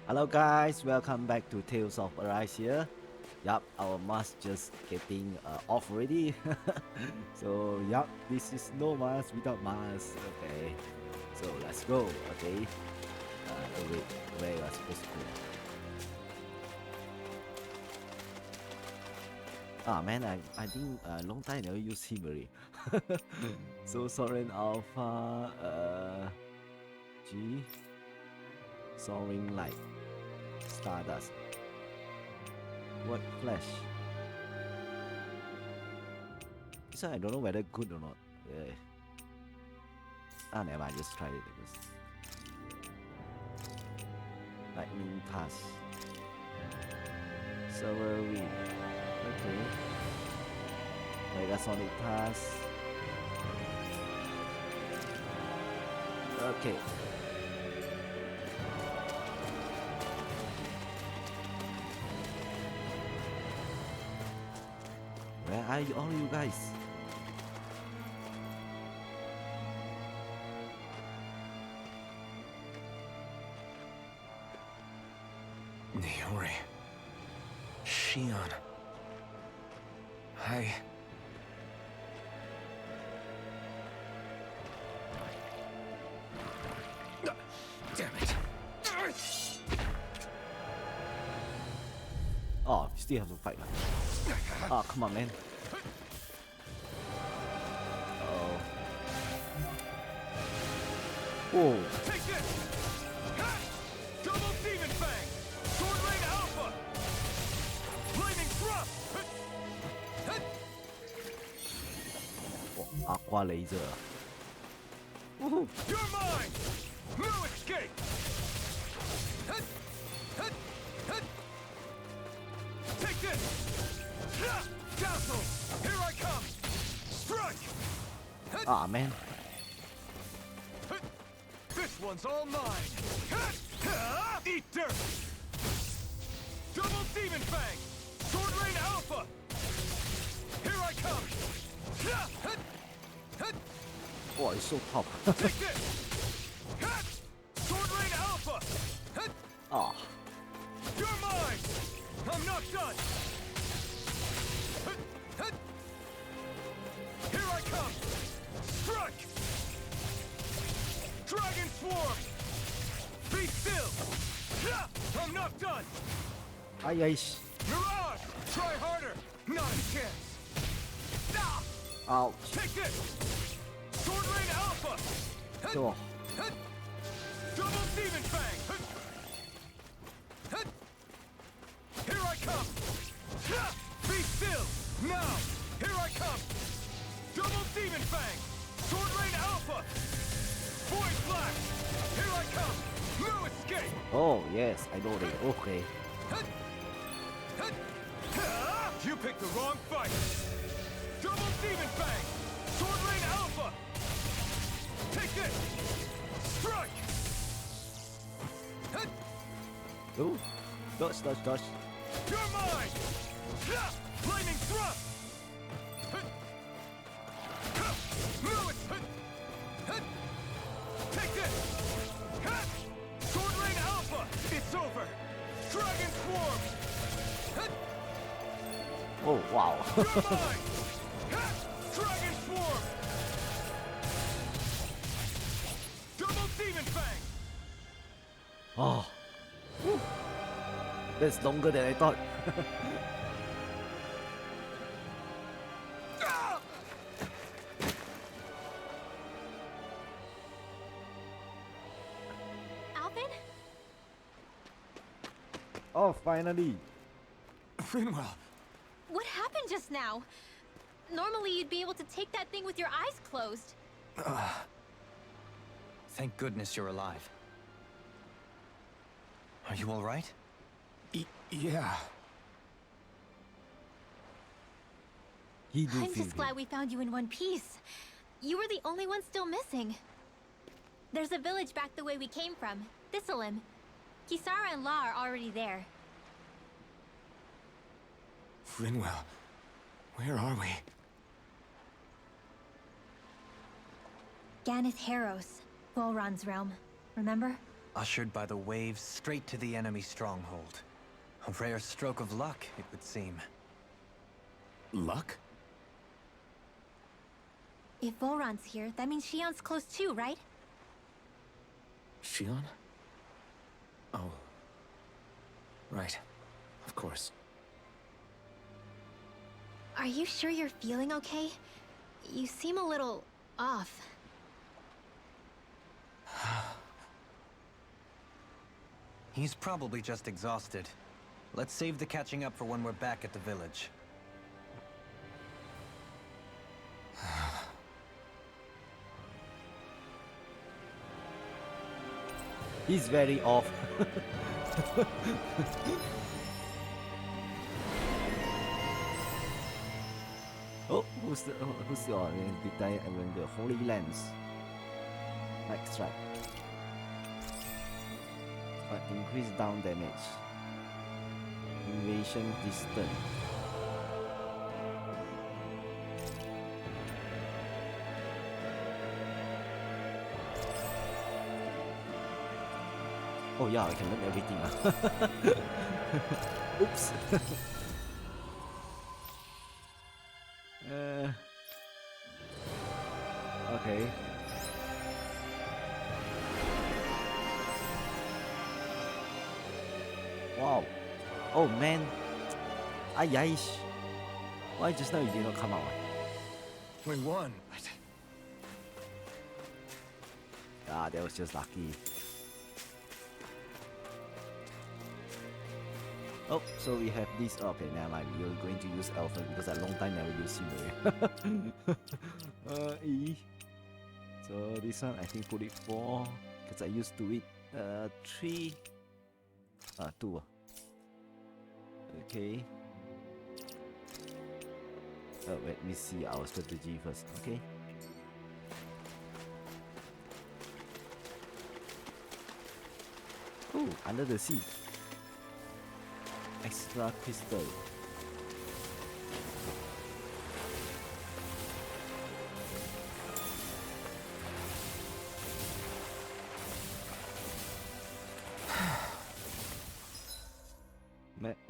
Hello guys, welcome back to Tales of Berseria. Yup, our mask just getting off already. So yup, this is no mask without mask. Okay, so let's go. Okay, wait, where you are supposed to go? Ah man, I think long time never use him already. So Soren Alpha, G, Soaring Light, Stardust. What flash? This one I don't know whether good or not. Yeah. Never mind, just try it first. Lightning Pass. Server Wing. Okay. Megasonic Pass. Okay. Where are you, all you guys? Niori. Shion. Damn it. Oh, you still have to fight. Oh, come on, man. Oh. Whoa. Take this! Ha! Double Demon Fang! Sword Rain Alpha! Flaming Thrust! Oh, Aqua Laser. Woohoo. You're mine! No escape! Take this! Dazzle! Here I come! Strike! Ah, man. This one's all mine! Eat dirt! Double Demon Fang! Sword Rain Alpha! Here I come! Oh, it's so tough. Take this! Sword Rain Alpha! Ah. You're mine! I'm not done! Here I come! Strike! Dragon Swarm! Be still! I'm not done! Ay, ay. Mirage! Try harder! Not a chance! Ouch. Take this! Sword Rain Alpha! Oh. Double Demon Fang! Here I come! Be still! Now! Here I come! Double Demon Fang! Sword Rain Alpha! Void Blast! Here I come! No escape! Oh, yes, I know that. Okay. You picked the wrong fight! Double Demon Fang! Sword Rain Alpha! Take this! Strike! Oh. Dodge, dodge, dodge. You're mine! Flaming Thrust! Take this! Sword Rain Alpha! It's over! Dragon Swarm! Oh, wow. You're mine! Dragon Swarm! Double Demon Fang! Oh. Whew. That's longer than I thought. Alvin? Oh, finally. Frinwell. What happened just now? Normally you'd be able to take that thing with your eyes closed. Thank goodness you're alive. Are you all right? Yeah. He do I'm feel just glad we found you in one piece. You were the only one still missing. There's a village back the way we came from, Thistleim. Kisara and La are already there. Frinwell. Where are we? Ganeth Haros, Volron's realm. Remember? ushered by the waves straight to the enemy stronghold. A rare stroke of luck, it would seem. Luck? If Voron's here, that means Shion's close too, right? Shion? Oh. Right. Of course. Are you sure you're feeling okay? You seem a little off. He's probably just exhausted. Let's save the catching up for when we're back at the village. He's very off. Oh, who's your the Holy Lens? Like strike. But increase down damage. Invasion distance. Oh yeah, I can learn everything. Oops. Okay. Wow. Oh man. Ayayish. Why just now you did not come out? We won. Ah, that was just lucky. Oh, so we have this. Okay, never mind. You're going to use Alpha because I long time never used him already. E. So this one I think put it 4 because I used to it 3. 2. Okay. Let me see our strategy first. Okay. Oh, under the sea. Extra crystal.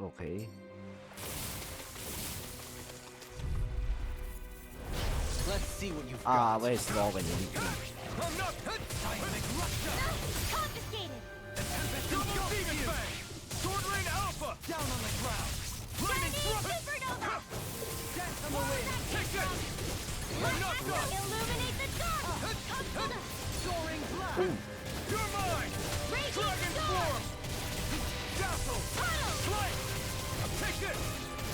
Okay. Let's see what you've Ah, got. where's Law when you need him? I'm not Confiscated! Double Demon Fang! Sword Rain Alpha! Down on the ground. Lightning Thrust! Supernova! Dance on the wind. Take this! I'm not done! Illuminate the dark! Soaring blast. You're mine! Raging Dragon storm! Form! Dazzle! Slice! Take this!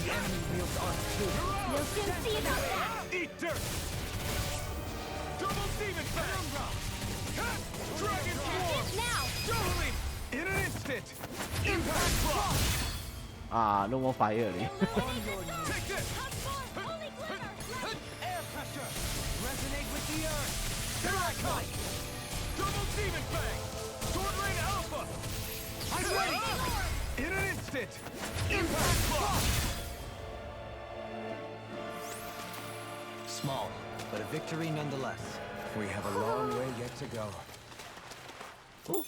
The enemy wields arms too. You're out! You'll soon see about that! Eat dirt! Double Demon Fang! Dragon Form! Now! Totally! In an instant! Impact Block! Ah, no more fire already. Illuminate the dark! Take this! Holy glitter! Air pressure. Resonate with the earth. Here I come! Double Demon Fang! Sword Rain Alpha! I'm ready! In an instant! Impact Block! Small, but a victory nonetheless. We have a long way yet to go. Oh.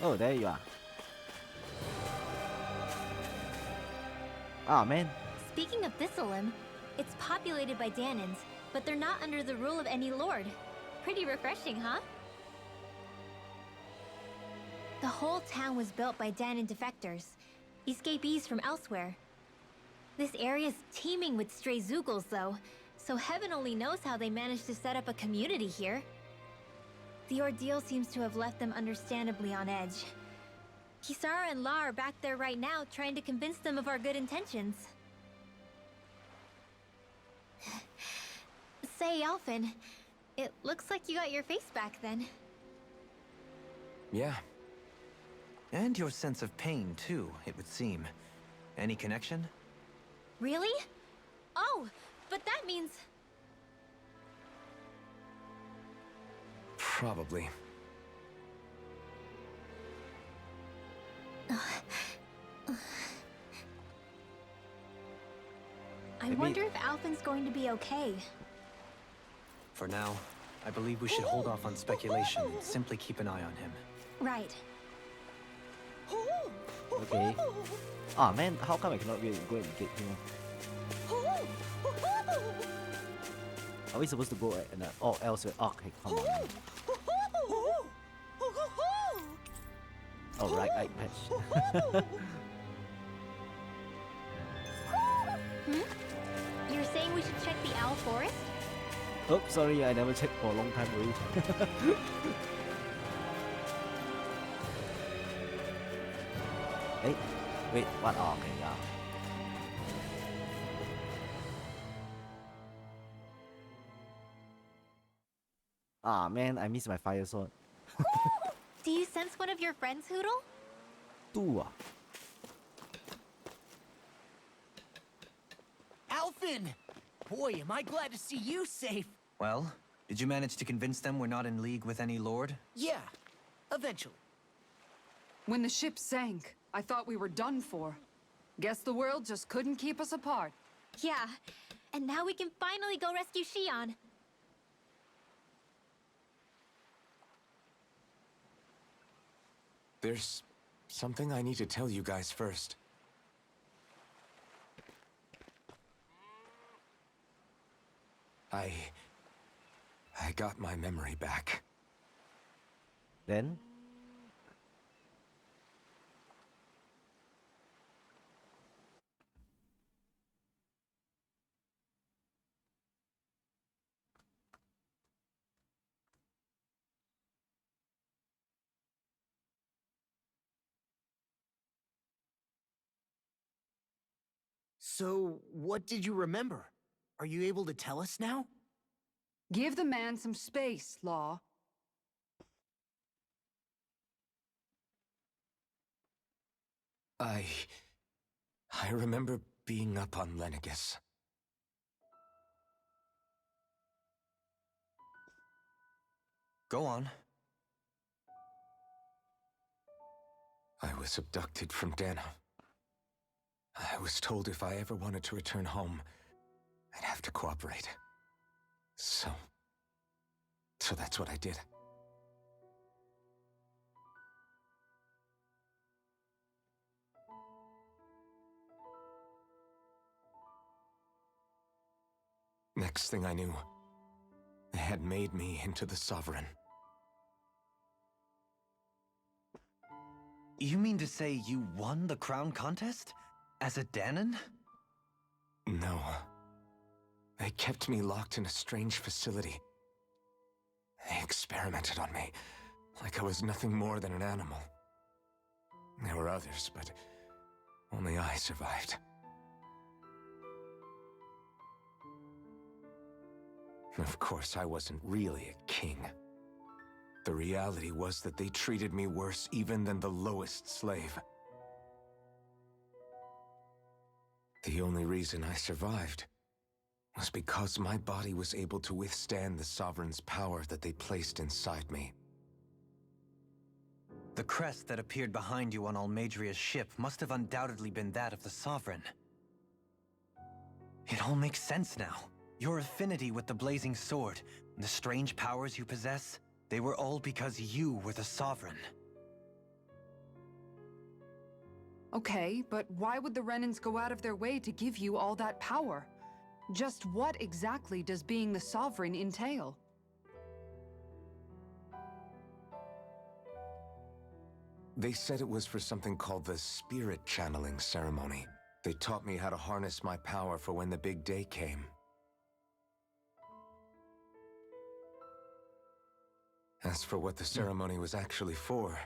Oh, there you are. Ah, man. Speaking of Thistleum, it's populated by Danans, but they're not under the rule of any lord. Pretty refreshing, huh? The whole town was built by Danan defectors, escapees from elsewhere. This area's teeming with stray Zeugles, though, so heaven only knows how they managed to set up a community here. The ordeal seems to have left them understandably on edge. Kisara and La are back there right now trying to convince them of our good intentions. Say, Alphen, it looks like you got your face back then. Yeah. And your sense of pain, too, it would seem. Any connection? Really? Oh, but that means... Probably. I wonder if Alphen's going to be okay. For now, I believe we should hold off on speculation and simply keep an eye on him. Right. Okay. Ah man, how come I cannot go and get him? Are we supposed to go elsewhere? Oh, okay, come on. Oh, right, patch. You're saying we should check the owl forest? Oh, sorry, I never checked for a long time already. Hey, wait, what? Oh, okay, yeah. Ah man, I missed my fire sword. Do you sense one of your friends, Hoodle? Two ah. Alphin! Boy, am I glad to see you safe. Well, did you manage to convince them we're not in league with any lord? Yeah, eventually. When the ship sank, I thought we were done for. Guess the world just couldn't keep us apart. Yeah. And now we can finally go rescue Shion. There's something I need to tell you guys first. I got my memory back. Then? So, what did you remember? Are you able to tell us now? Give the man some space, Law. I remember being up on Lenegus. Go on. I was abducted from Dana. I was told if I ever wanted to return home, I'd have to cooperate. So that's what I did. Next thing I knew, they had made me into the Sovereign. You mean to say you won the crown contest? As a Danon? No. They kept me locked in a strange facility. They experimented on me, like I was nothing more than an animal. There were others, but only I survived. Of course, I wasn't really a king. The reality was that they treated me worse even than the lowest slave. The only reason I survived was because my body was able to withstand the Sovereign's power that they placed inside me. The crest that appeared behind you on Almadria's ship must have undoubtedly been that of the Sovereign. It all makes sense now. Your affinity with the Blazing Sword, and the strange powers you possess, they were all because you were the Sovereign. Okay, but why would the Renans go out of their way to give you all that power? Just what exactly does being the Sovereign entail? They said it was for something called the Spirit Channeling Ceremony. They taught me how to harness my power for when the big day came. As for what the ceremony was actually for,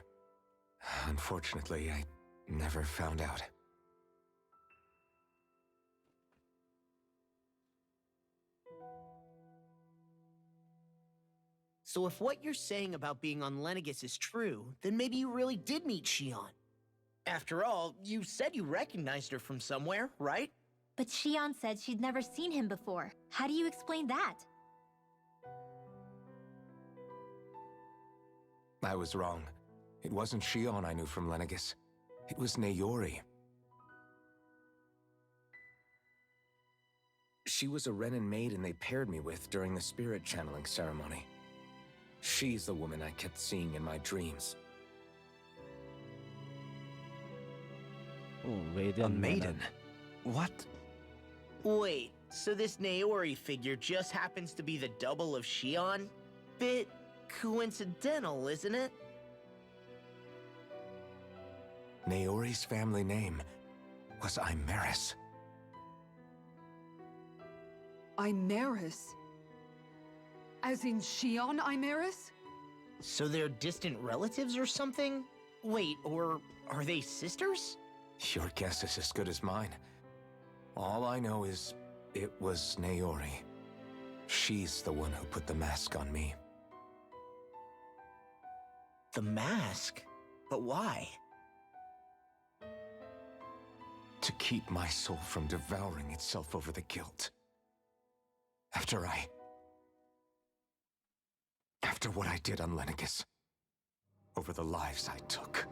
unfortunately, I never found out. So if what you're saying about being on Lenegus is true, then maybe you really did meet Shion. After all, you said you recognized her from somewhere, right? But Shion said she'd never seen him before. How do you explain that? I was wrong. It wasn't Shion I knew from Lenegus. It was Naori. She was a Renan maiden they paired me with during the spirit channeling ceremony. She's the woman I kept seeing in my dreams. Oh, A Radiant maiden? What? Wait, so this Naori figure just happens to be the double of Shion? Bit coincidental, isn't it? Naori's family name was Imeris. Imeris? As in Shion Imeris? So they're distant relatives or something? Wait, or are they sisters? Your guess is as good as mine. All I know is it was Naori. She's the one who put the mask on me. The mask? But why? To keep my soul from devouring itself over the guilt. After what I did on Lenegis. Over the lives I took.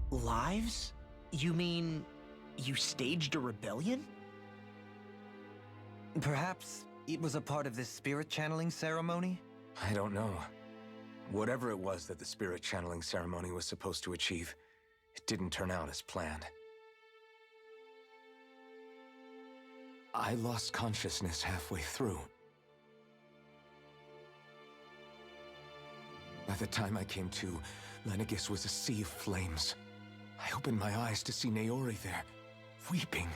Lives? You mean you staged a rebellion? Perhaps it was a part of this spirit channeling ceremony? I don't know. Whatever it was that the spirit channeling ceremony was supposed to achieve, it didn't turn out as planned. I lost consciousness halfway through. By the time I came to, Lenegis was a sea of flames. I opened my eyes to see Naori there, weeping.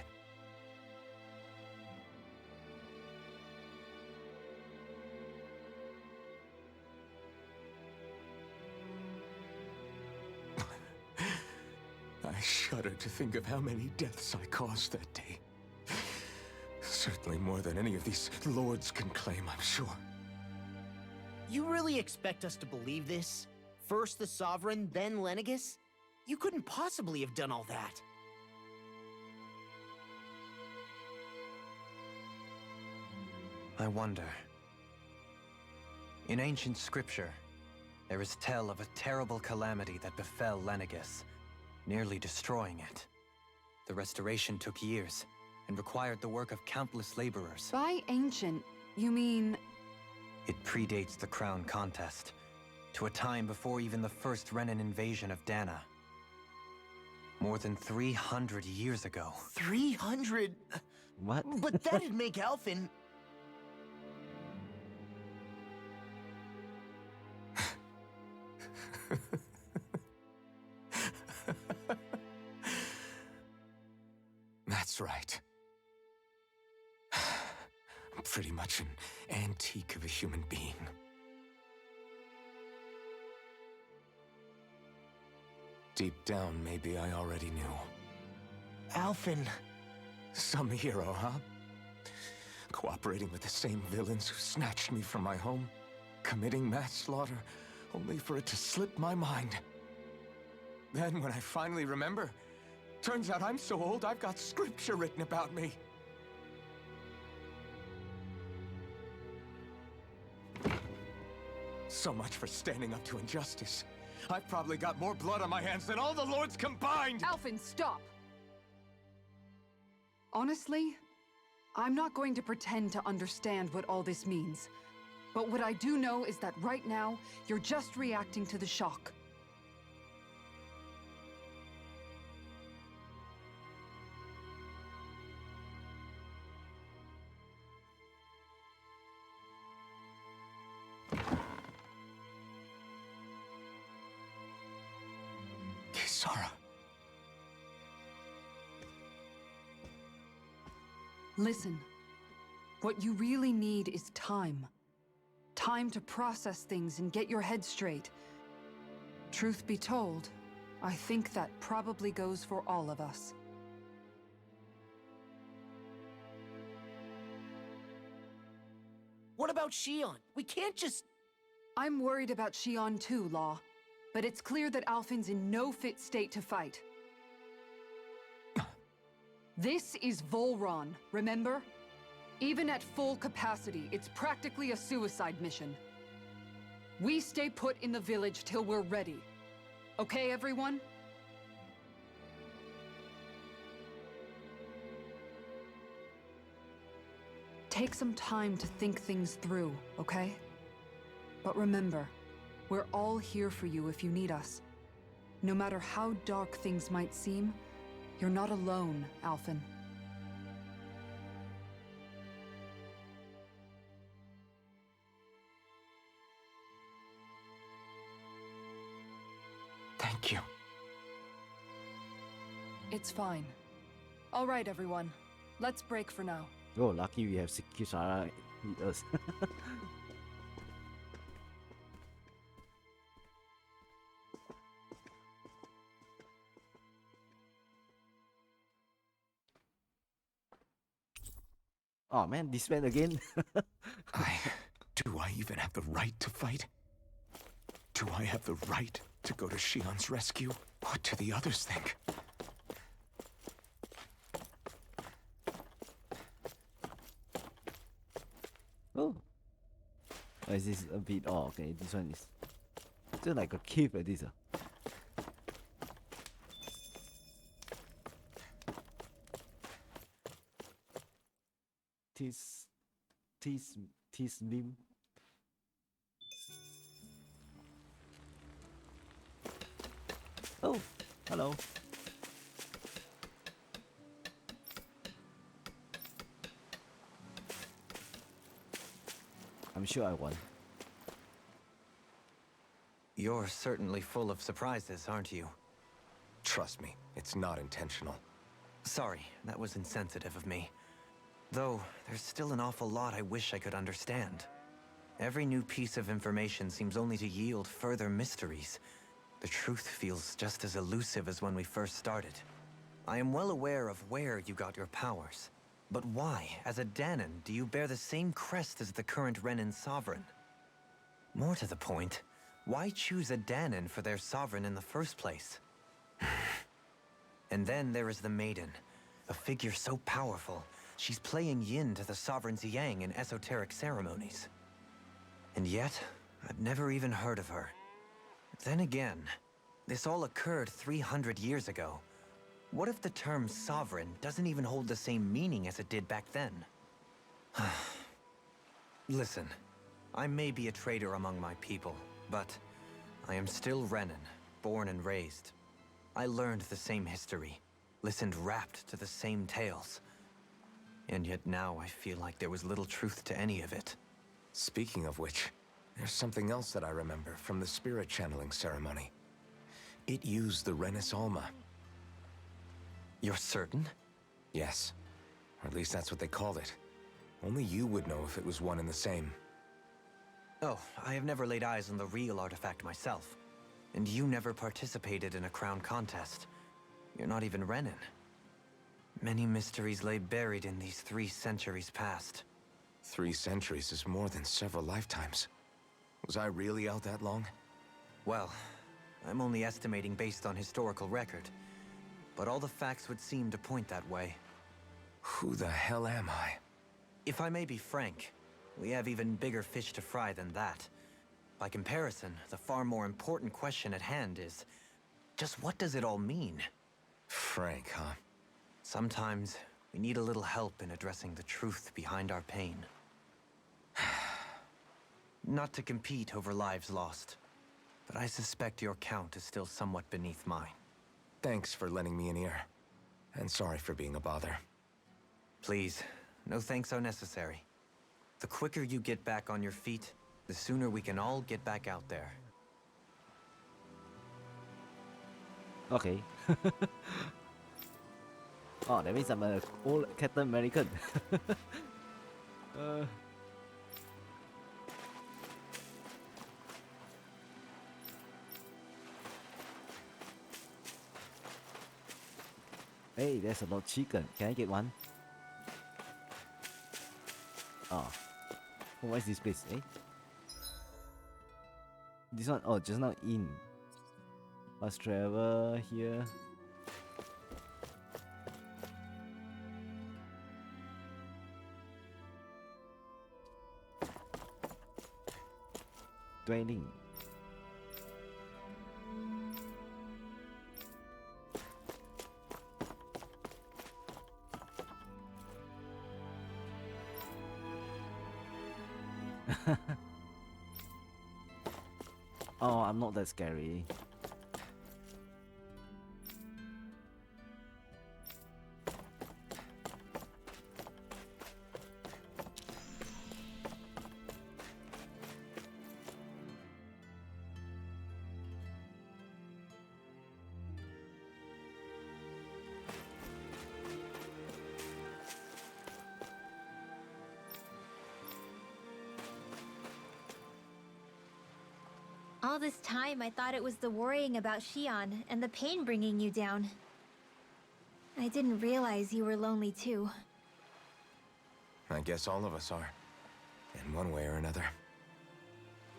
I shudder to think of how many deaths I caused that day. Certainly more than any of these lords can claim, I'm sure. You really expect us to believe this? First the Sovereign, then Lenegis? You couldn't possibly have done all that. I wonder. In ancient scripture, there is tell of a terrible calamity that befell Lenegis, nearly destroying it. The restoration took years, and required the work of countless laborers. By ancient, you mean... It predates the crown contest, to a time before even the first Renan invasion of Dana. More than 300 years ago. 300? What? But that'd make Alphen... That's right. I'm pretty much an antique of a human being. Deep down, maybe I already knew. Alphen... Some hero, huh? Cooperating with the same villains who snatched me from my home, committing mass slaughter, only for it to slip my mind. Then, when I finally remember, turns out I'm so old I've got scripture written about me. So much for standing up to injustice. I've probably got more blood on my hands than all the lords combined! Alphen, stop! Honestly, I'm not going to pretend to understand what all this means. But what I do know is that right now, you're just reacting to the shock. Kisara. Listen, what you really need is time. Time to process things and get your head straight. Truth be told, I think that probably goes for all of us. What about Shion? We can't just... I'm worried about Shion too, Law. But it's clear that Alphen's in no fit state to fight. This is Volron, remember? Even at full capacity, it's practically a suicide mission. We stay put in the village till we're ready. Okay, everyone? Take some time to think things through, okay? But remember, we're all here for you if you need us. No matter how dark things might seem, you're not alone, Alphen. Thank you. It's fine. All right, everyone. Let's break for now. Oh, lucky we have Kisara with us. Oh man, this man again. Do I even have the right to fight? Do I have the right to go to Shion's rescue? What do the others think? Oh. Oh, is this a bit? Oh, okay. This one is just like a cave like this. Tis, tis meme. Oh, hello. I'm sure I won. You're certainly full of surprises, aren't you? Trust me, it's not intentional. Sorry, that was insensitive of me. Though, there's still an awful lot I wish I could understand. Every new piece of information seems only to yield further mysteries. The truth feels just as elusive as when we first started. I am well aware of where you got your powers. But why, as a Danon, do you bear the same crest as the current Renan sovereign? More to the point, why choose a Danon for their sovereign in the first place? And then there is the Maiden, a figure so powerful, she's playing yin to the sovereign's yang in esoteric ceremonies. And yet, I've never even heard of her. Then again, this all occurred 300 years ago. What if the term sovereign doesn't even hold the same meaning as it did back then? Listen, I may be a traitor among my people, but I am still Renan, born and raised. I learned the same history, listened rapt to the same tales. And yet now I feel like there was little truth to any of it. Speaking of which, there's something else that I remember from the spirit channeling ceremony. It used the Renis Alma. You're certain? Yes. Or at least that's what they called it. Only you would know if it was one and the same. Oh, I have never laid eyes on the real artifact myself. And you never participated in a crown contest. You're not even Renan. Many mysteries lay buried in these 3 centuries past. 3 centuries is more than several lifetimes. Was I really out that long? Well, I'm only estimating based on historical record. But all the facts would seem to point that way. Who the hell am I? If I may be frank, we have even bigger fish to fry than that. By comparison, the far more important question at hand is, just what does it all mean? Frank, huh? Sometimes, we need a little help in addressing the truth behind our pain. Not to compete over lives lost, but I suspect your count is still somewhat beneath mine. Thanks for lending me an ear. And sorry for being a bother. Please, no thanks are necessary. The quicker you get back on your feet, the sooner we can all get back out there. Okay. Oh, that means I'm an old Captain American. Hey, there's a lot of chicken. Can I get one? Oh. What is this place, eh? This one, oh, just now in. Let's travel here. Dwelling. Oh, I'm not that scary. All this time, I thought it was the worrying about Shion and the pain bringing you down. I didn't realize you were lonely too. I guess all of us are. In one way or another.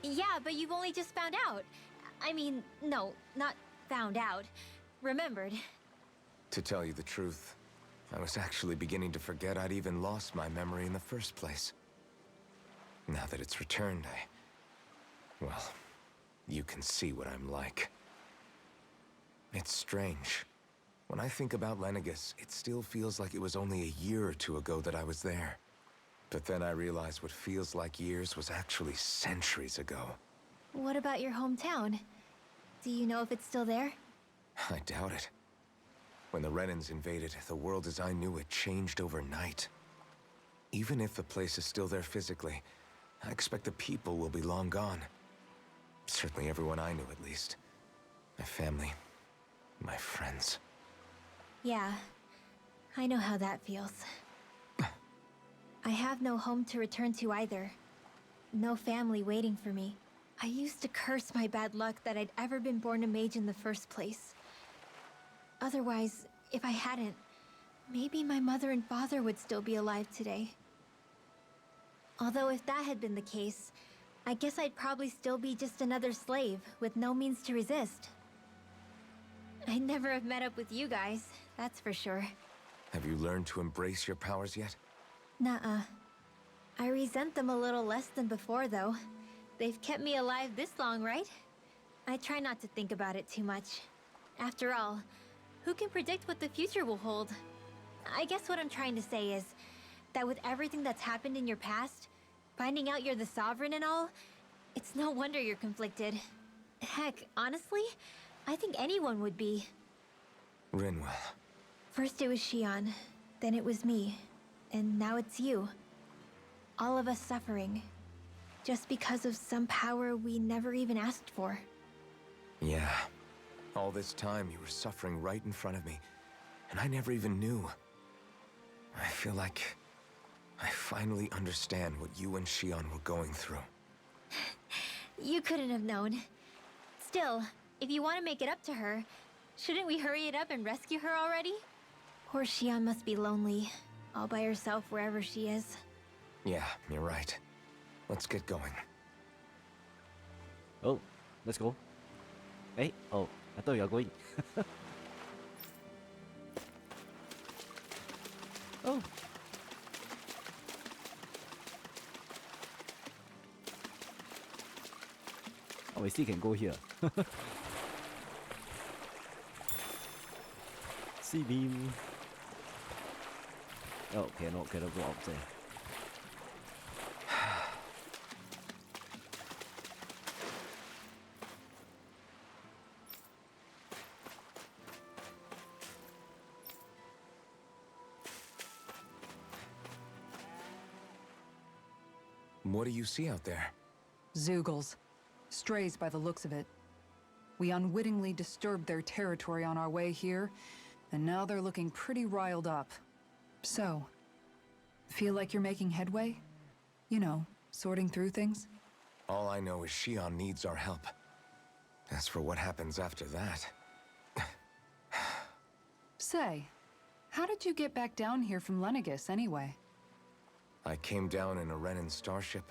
Yeah, but you've only just found out. I mean, no, not found out. Remembered. To tell you the truth, I was actually beginning to forget I'd even lost my memory in the first place. Now that it's returned, well, you can see what I'm like. It's strange. When I think about Lenegis, it still feels like it was only a year or two ago that I was there. But then I realized what feels like years was actually centuries ago. What about your hometown? Do you know if it's still there? I doubt it. When the Renans invaded, the world as I knew it changed overnight. Even if the place is still there physically, I expect the people will be long gone. Certainly everyone I knew, at least. My family, my friends. Yeah, I know how that feels. I have no home to return to either. No family waiting for me. I used to curse my bad luck that I'd ever been born a mage in the first place. Otherwise, if I hadn't, maybe my mother and father would still be alive today. Although if that had been the case, I guess I'd probably still be just another slave with no means to resist. I'd never have met up with you guys, that's for sure. Have you learned to embrace your powers yet? Nuh-uh. I resent them a little less than before, though. They've kept me alive this long, right? I try not to think about it too much. After all, who can predict what the future will hold? I guess what I'm trying to say is that with everything that's happened in your past, finding out you're the Sovereign and all, it's no wonder you're conflicted. Heck, honestly, I think anyone would be. Rinwell. First it was Shion, then it was me, and now it's you. All of us suffering, just because of some power we never even asked for. Yeah. All this time you were suffering right in front of me, and I never even knew. I feel like I finally understand what you and Shion were going through. You couldn't have known. Still, if you want to make it up to her, shouldn't we hurry it up and rescue her already? Poor Shion must be lonely, all by herself wherever she is. Yeah, you're right. Let's get going. Oh, let's go. Hey, oh, I thought you were going. Oh. Oh, we still can go here. See beam. Oh, cannot go up there. What do you see out there? Zeugles. Strays by the looks of it. We unwittingly disturbed their territory on our way here, and now they're looking pretty riled up. So, feel like you're making headway? You know, sorting through things? All I know is Shion needs our help. As for what happens after that... Say, how did you get back down here from Lenegis anyway? I came down in a Renan starship.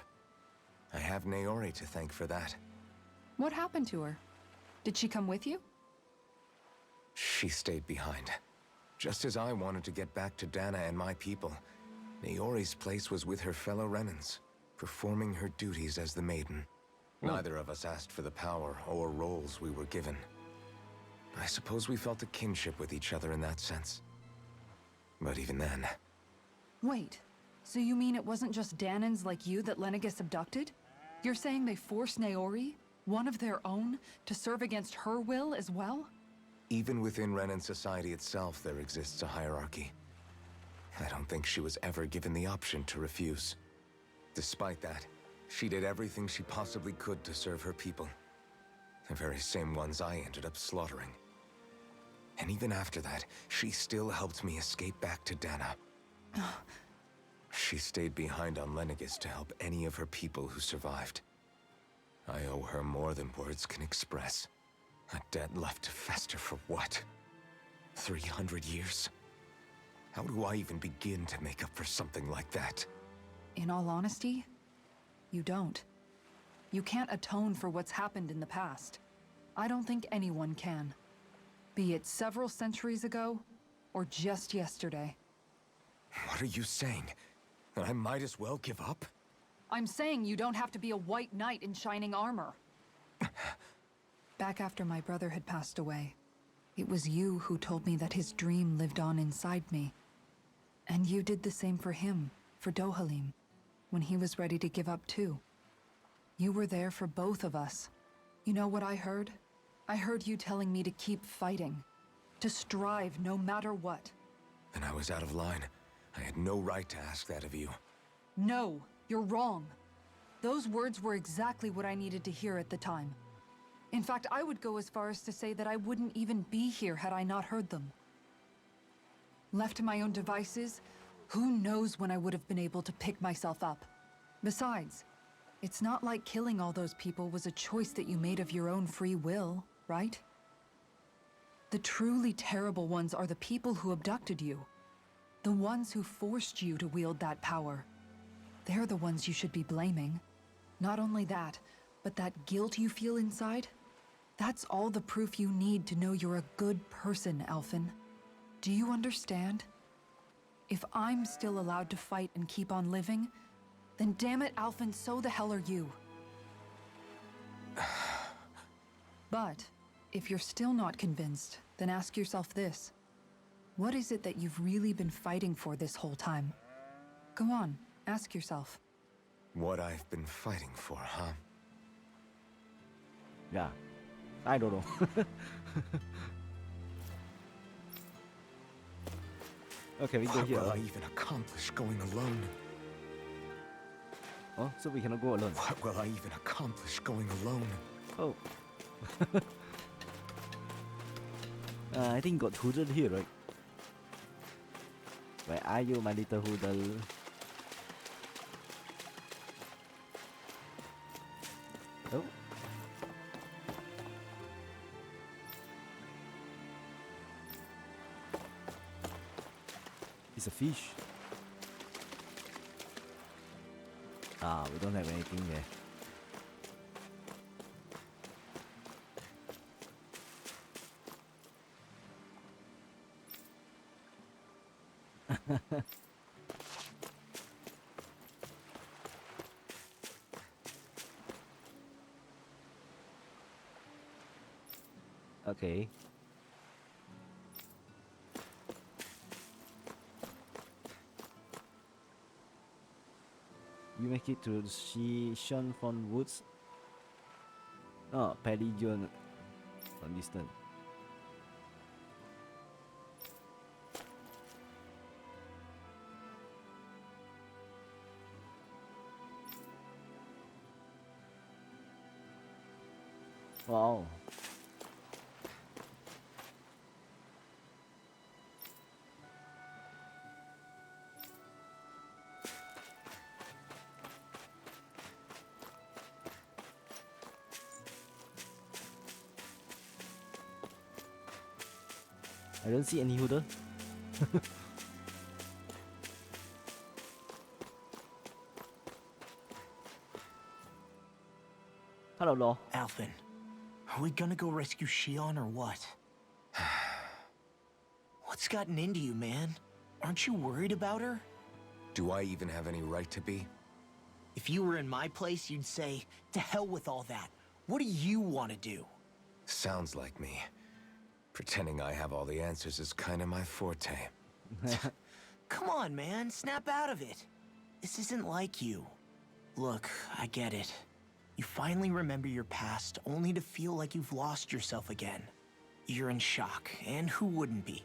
I have Naori to thank for that. What happened to her? Did she come with you? She stayed behind. Just as I wanted to get back to Dana and my people, Naori's place was with her fellow Renans, performing her duties as the Maiden. Neither of us asked for the power or roles we were given. I suppose we felt a kinship with each other in that sense. But even then... Wait, so you mean it wasn't just Danans like you that Lenegis abducted? You're saying they forced Naori, one of their own, to serve against her will as well? Even within Renan society itself, there exists a hierarchy. I don't think she was ever given the option to refuse. Despite that, she did everything she possibly could to serve her people. The very same ones I ended up slaughtering. And even after that, she still helped me escape back to Dana. She stayed behind on Lenegis to help any of her people who survived. I owe her more than words can express. A debt left to fester for what? 300 years? How do I even begin to make up for something like that? In all honesty, you don't. You can't atone for what's happened in the past. I don't think anyone can. Be it several centuries ago, or just yesterday. What are you saying? That I might as well give up? I'm saying you don't have to be a white knight in shining armor. Back after my brother had passed away, it was you who told me that his dream lived on inside me. And you did the same for him, for Dohalim, when he was ready to give up too. You were there for both of us. You know what I heard? I heard you telling me to keep fighting, to strive no matter what. And I was out of line. I had no right to ask that of you. No, you're wrong. Those words were exactly what I needed to hear at the time. In fact, I would go as far as to say that I wouldn't even be here had I not heard them. Left to my own devices, who knows when I would have been able to pick myself up. Besides, it's not like killing all those people was a choice that you made of your own free will, right? The truly terrible ones are the people who abducted you. The ones who forced you to wield that power. They're the ones you should be blaming. Not only that, but that guilt you feel inside, that's all the proof you need to know you're a good person, Alphen. Do you understand? If I'm still allowed to fight and keep on living, then damn it, Alphen, so the hell are you. But if you're still not convinced, then ask yourself this. What is it that you've really been fighting for this whole time? Go on, ask yourself. What I've been fighting for, huh? Yeah, I don't know. Okay, we go What here. will I even accomplish going alone? Oh, so we cannot go alone. What will I even accomplish going alone? Oh. I think got Hoodle here, right? Where are you, my little Hoodle? Oh. It's a fish. Ah, we don't have anything there. Okay. You make it to the Sean from Woods. Oh, Paddy John on distance. Wow. I don't see any Hoodle. Hello, Law. Alphen, are we gonna go rescue Shion or what? What's gotten into you, man? Aren't you worried about her? Do I even have any right to be? If you were in my place, you'd say, to hell with all that. What do you want to do? Sounds like me. Pretending I have all the answers is kind of my forte. Come on, man, snap out of it. This isn't like you. Look, I get it. You finally remember your past, only to feel like you've lost yourself again. You're in shock, and who wouldn't be?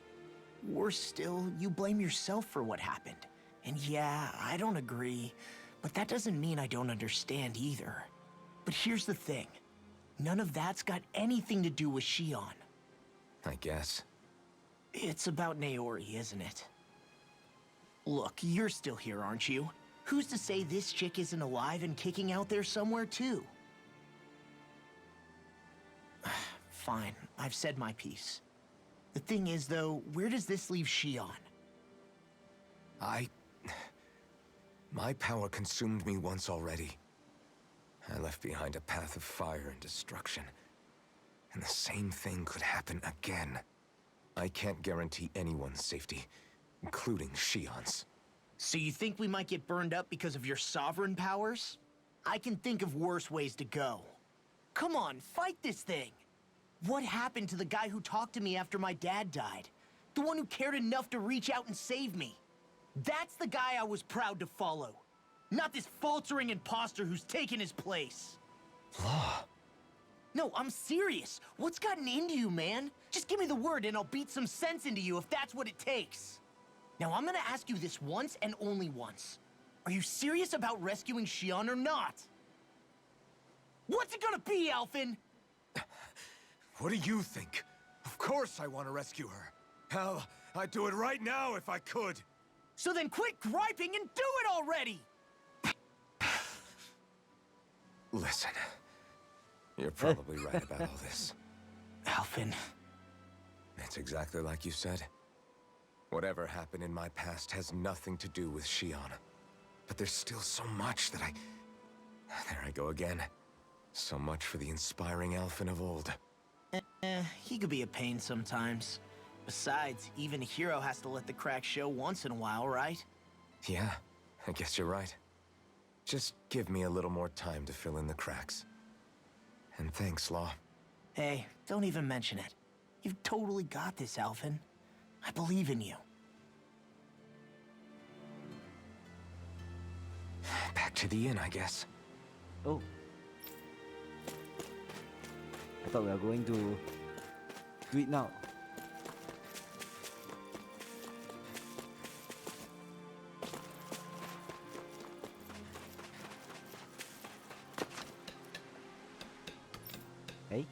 Worse still, you blame yourself for what happened. And yeah, I don't agree, but that doesn't mean I don't understand either. But here's the thing. None of that's got anything to do with Shion. I guess. It's about Naori, isn't it? Look, you're still here, aren't you? Who's to say this chick isn't alive and kicking out there somewhere, too? Fine, I've said my piece. The thing is, though, where does this leave Shion? My power consumed me once already. I left behind a path of fire and destruction. And the same thing could happen again. I can't guarantee anyone's safety, including Shion's. So you think we might get burned up because of your sovereign powers? I can think of worse ways to go. Come on, fight this thing! What happened to the guy who talked to me after my dad died? The one who cared enough to reach out and save me? That's the guy I was proud to follow. Not this faltering imposter who's taken his place. Law. No, I'm serious. What's gotten into you, man? Just give me the word and I'll beat some sense into you if that's what it takes. Now, I'm gonna ask you this once and only once. Are you serious about rescuing Shion or not? What's it gonna be, Alphen? What do you think? Of course I want to rescue her. Hell, I'd do it right now if I could. So then quit griping and do it already! Listen, you're probably right about all this. Alphen. It's exactly like you said. Whatever happened in my past has nothing to do with Shion. But there's still so much that There I go again. So much for the inspiring Alphen of old. He could be a pain sometimes. Besides, even a hero has to let the cracks show once in a while, right? Yeah, I guess you're right. Just give me a little more time to fill in the cracks. And thanks, Law. Hey, don't even mention it. You've totally got this, Alphen. I believe in you. Back to the inn, I guess. Oh. I thought we were going to do it now. Hey?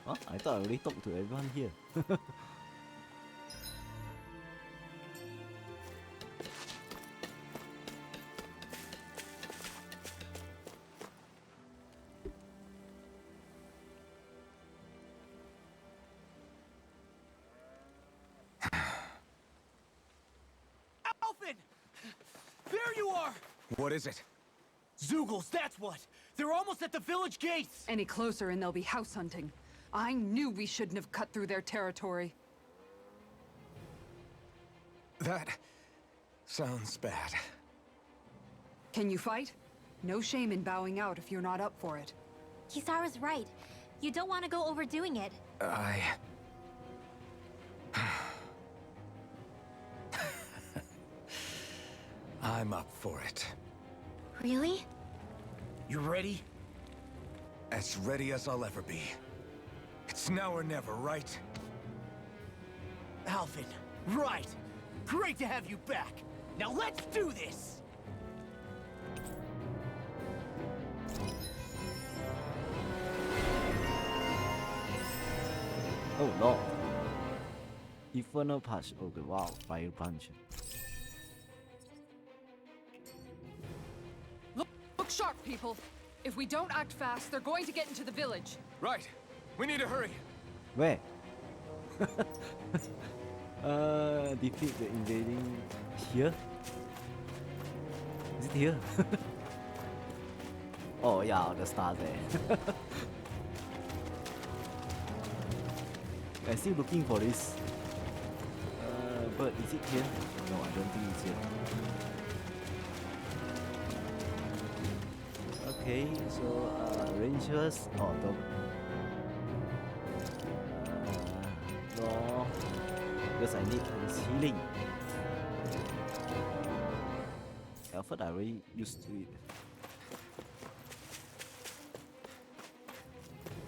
Oh, I thought I already talked to everyone here. Alphen! There you are! What is it? Zeugles, that's what! They're almost at the village gates! Any closer and they'll be house hunting. I knew we shouldn't have cut through their territory. That sounds bad. Can you fight? No shame in bowing out if you're not up for it. Kisara's right. You don't want to go overdoing it. I'm up for it. Really? You ready? As ready as I'll ever be. It's now or never, right? Alphen, right! Great to have you back! Now let's do this! Oh no. Infernal Punch. Okay, wow. Fire Punch. Look sharp, people. If we don't act fast, they're going to get into the village. Right. We need to hurry. Where? Defeat the invading here? Is it here? Oh yeah, the star there. I'm still looking for this. But is it here? No, I don't think it's here. Okay, so Rangers. Oh, no, because I need his healing. Alpha, I already used to it.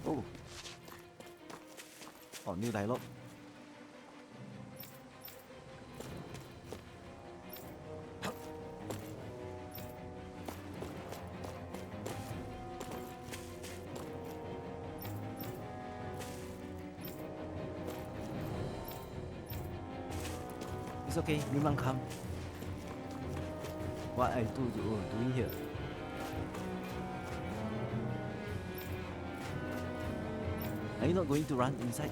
Oh. Oh, new dialogue. It's okay, Mimang come. What I doing here? Are you not going to run inside?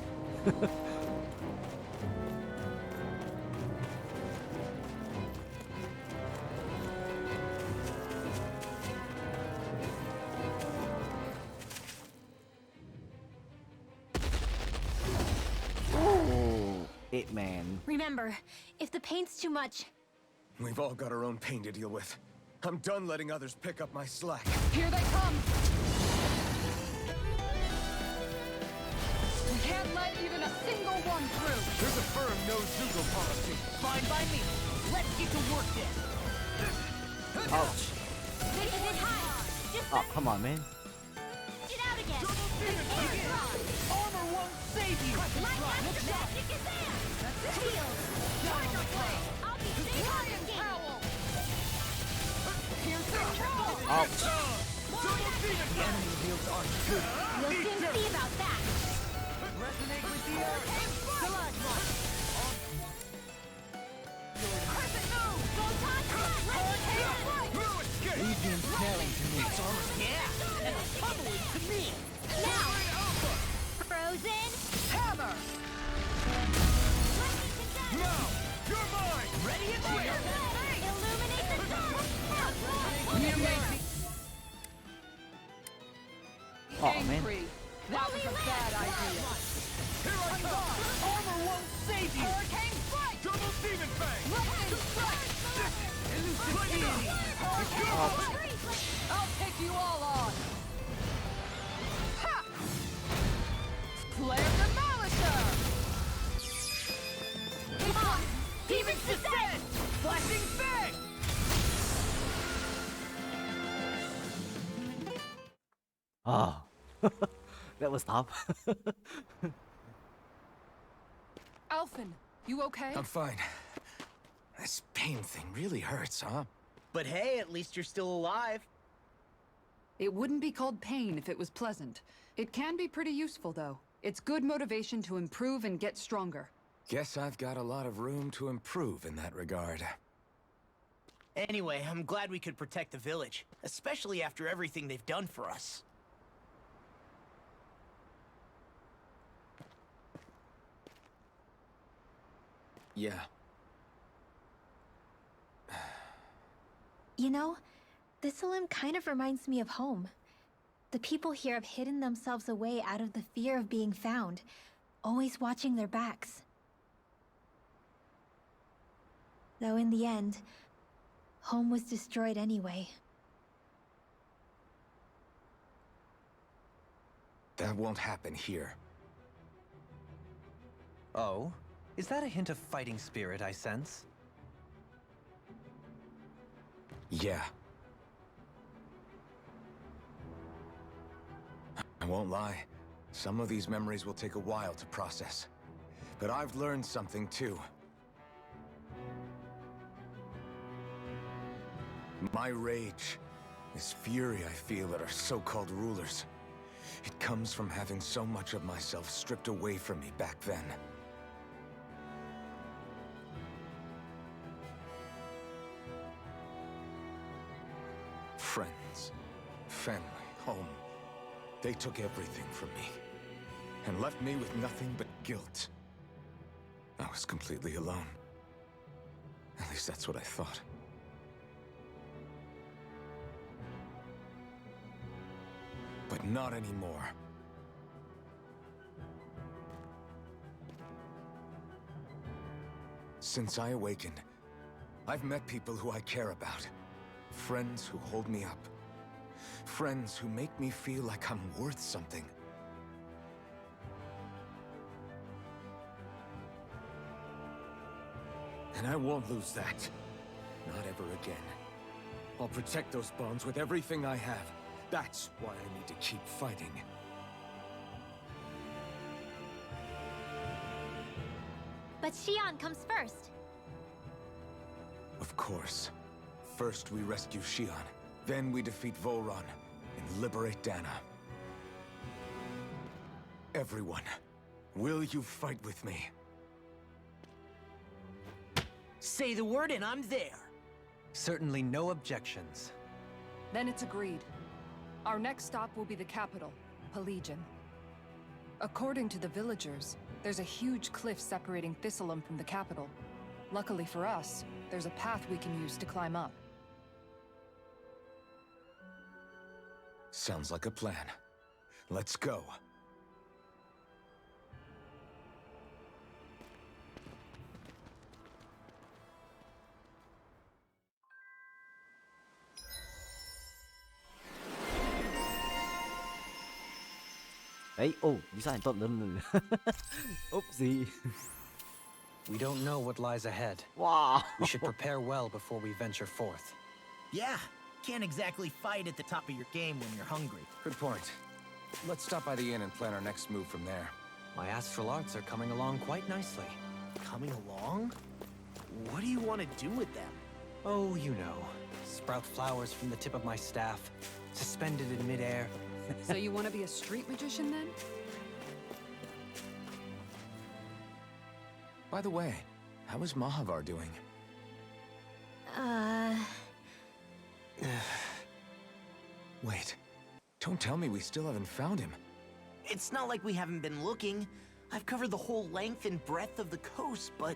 Oh, 8-man. Remember, if the paint's too much, We've all got our own pain to deal with. I'm done letting others pick up my slack. Here they come! We can't let even a single one through! There's a firm no-Zoogle policy. Fine by me. Let's get to work then. Ouch. they can hit high. Just Oh, come on, man. get out again. Double demon Air fang. strong. Armor won't save you. My master magic is there. Shield. Tiger blade. I'll be safe on this game. Ouch. Double demon fang. Enemy heals aren't good. We'll soon see about that. Resonate with the earth. Stalagmite. Crescent move. Photon cut. No escape. Leave the ensnaring to me. It's armor. Yeah. And a pummeling to me. Now. Alpha. Frozen. Hammer. Lightning conduct. Now, you're mine. Ready and fire. Illuminate the sun. You make me Oh, man. angry. That was a bad idea. Here I come. Armor won't save you. Hurricane strike. Double demon fang. Lightning strike! Elusive Light it up. I'll take you all on! Ha! Flare Demolisher! Come on. Demon descent. Flashing fang. Ah. That was tough. Alphen, you okay? I'm fine. This pain thing really hurts, huh? But hey, at least you're still alive. It wouldn't be called pain if it was pleasant. It can be pretty useful, though. It's good motivation to improve and get stronger. Guess I've got a lot of room to improve in that regard. Anyway, I'm glad we could protect the village, especially after everything they've done for us. Yeah. You know, this limb kind of reminds me of home. The people here have hidden themselves away out of the fear of being found, always watching their backs. Though in the end, home was destroyed anyway. That won't happen here. Oh? Is that a hint of fighting spirit I sense? Yeah. I won't lie. Some of these memories will take a while to process. But I've learned something too. My rage, this fury I feel at our so-called rulers, it comes from having so much of myself stripped away from me back then. Friends, family, home. They took everything from me and left me with nothing but guilt. I was completely alone. At least that's what I thought. But not anymore. Since I awakened, I've met people who I care about. Friends who hold me up. Friends who make me feel like I'm worth something. And I won't lose that. Not ever again. I'll protect those bonds with everything I have. That's why I need to keep fighting. But Xion comes first. Of course. First we rescue Xion, then we defeat Volron and liberate Dana. Everyone, will you fight with me? Say the word and I'm there. Certainly no objections. Then it's agreed. Our next stop will be the capital, Pelegion. According to the villagers, there's a huge cliff separating Thistleum from the capital. Luckily for us, there's a path we can use to climb up. Sounds like a plan. Let's go. Hey, oh, this I thought Oopsie. We don't know what lies ahead. Wow. We should prepare well before we venture forth. Yeah, can't exactly fight at the top of your game when you're hungry. Good point. Let's stop by the inn and plan our next move from there. My astral arts are coming along quite nicely. Coming along? What do you want to do with them? Oh, you know. Sprout flowers from the tip of my staff, suspended in midair. So you want to be a street magician then? By the way, how is Mahavar doing? Wait, don't tell me we still haven't found him. It's not like we haven't been looking. I've covered the whole length and breadth of the coast, but...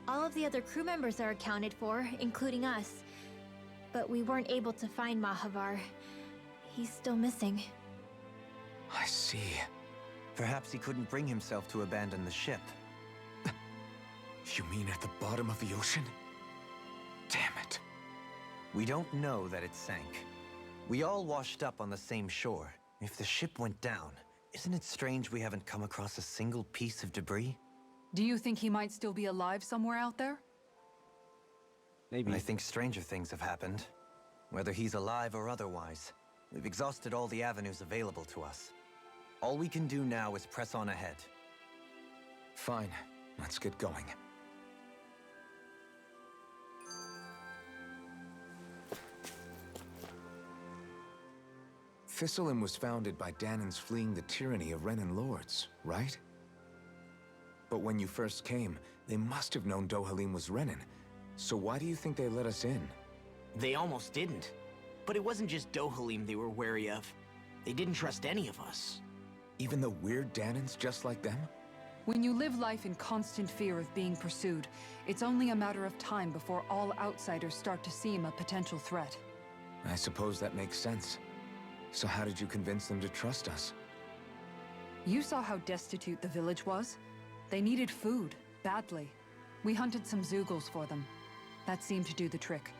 All of the other crew members are accounted for, including us. But we weren't able to find Mahavar. He's still missing. I see. Perhaps he couldn't bring himself to abandon the ship. You mean at the bottom of the ocean? Damn it. We don't know that it sank. We all washed up on the same shore. If the ship went down, isn't it strange we haven't come across a single piece of debris? Do you think he might still be alive somewhere out there? Maybe. I think stranger things have happened. Whether he's alive or otherwise, we've exhausted all the avenues available to us. All we can do now is press on ahead. Fine, let's get going. Thistleum was founded by Danan's fleeing the tyranny of Renan lords, right? But when you first came, they must have known Dohalim was Renan. So why do you think they let us in? They almost didn't. But it wasn't just Dohalim they were wary of. They didn't trust any of us. Even the weird Danans just like them? When you live life in constant fear of being pursued, it's only a matter of time before all outsiders start to seem a potential threat. I suppose that makes sense. So how did you convince them to trust us? You saw how destitute the village was. They needed food, badly. We hunted some Zeugles for them. That seemed to do the trick.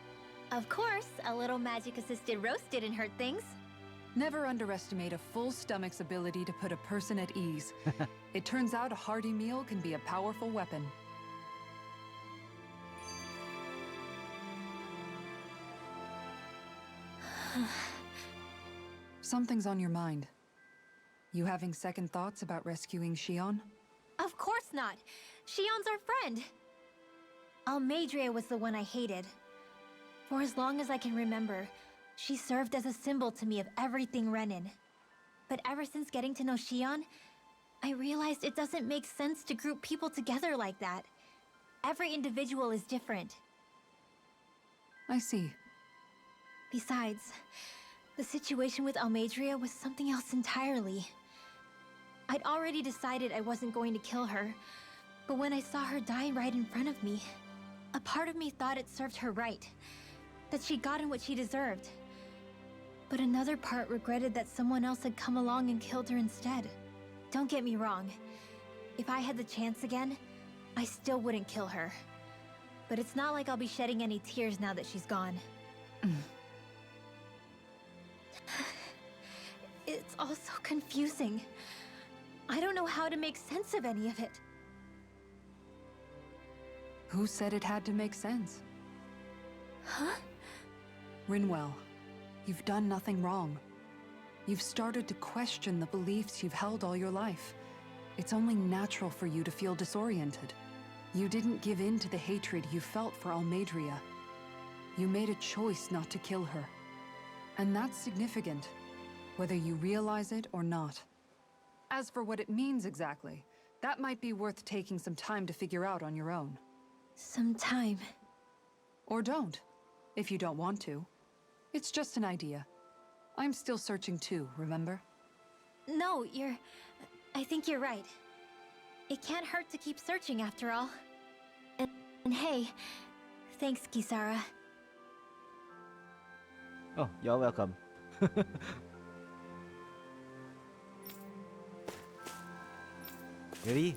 Of course, a little magic-assisted roast didn't hurt things. Never underestimate a full stomach's ability to put a person at ease. It turns out a hearty meal can be a powerful weapon. Something's on your mind. You having second thoughts about rescuing Shion? Of course not. Shion's our friend. Almeidrea was the one I hated. For as long as I can remember, she served as a symbol to me of everything Renan. But ever since getting to know Shion, I realized it doesn't make sense to group people together like that. Every individual is different. I see. Besides, the situation with Almeidrea was something else entirely. I'd already decided I wasn't going to kill her, but when I saw her die right in front of me, a part of me thought it served her right, that she'd gotten what she deserved. But another part regretted that someone else had come along and killed her instead. Don't get me wrong. If I had the chance again, I still wouldn't kill her. But it's not like I'll be shedding any tears now that she's gone. It's all so confusing. I don't know how to make sense of any of it. Who said it had to make sense? Huh? Rinwell, you've done nothing wrong. You've started to question the beliefs you've held all your life. It's only natural for you to feel disoriented. You didn't give in to the hatred you felt for Almeidrea. You made a choice not to kill her. And that's significant, whether you realize it or not. As for what it means exactly, that might be worth taking some time to figure out on your own. Some time. Or don't, if you don't want to. It's just an idea. I'm still searching too, remember? No, I think you're right. It can't hurt to keep searching after all. And hey, thanks, Kisara. Oh, you're welcome. Really?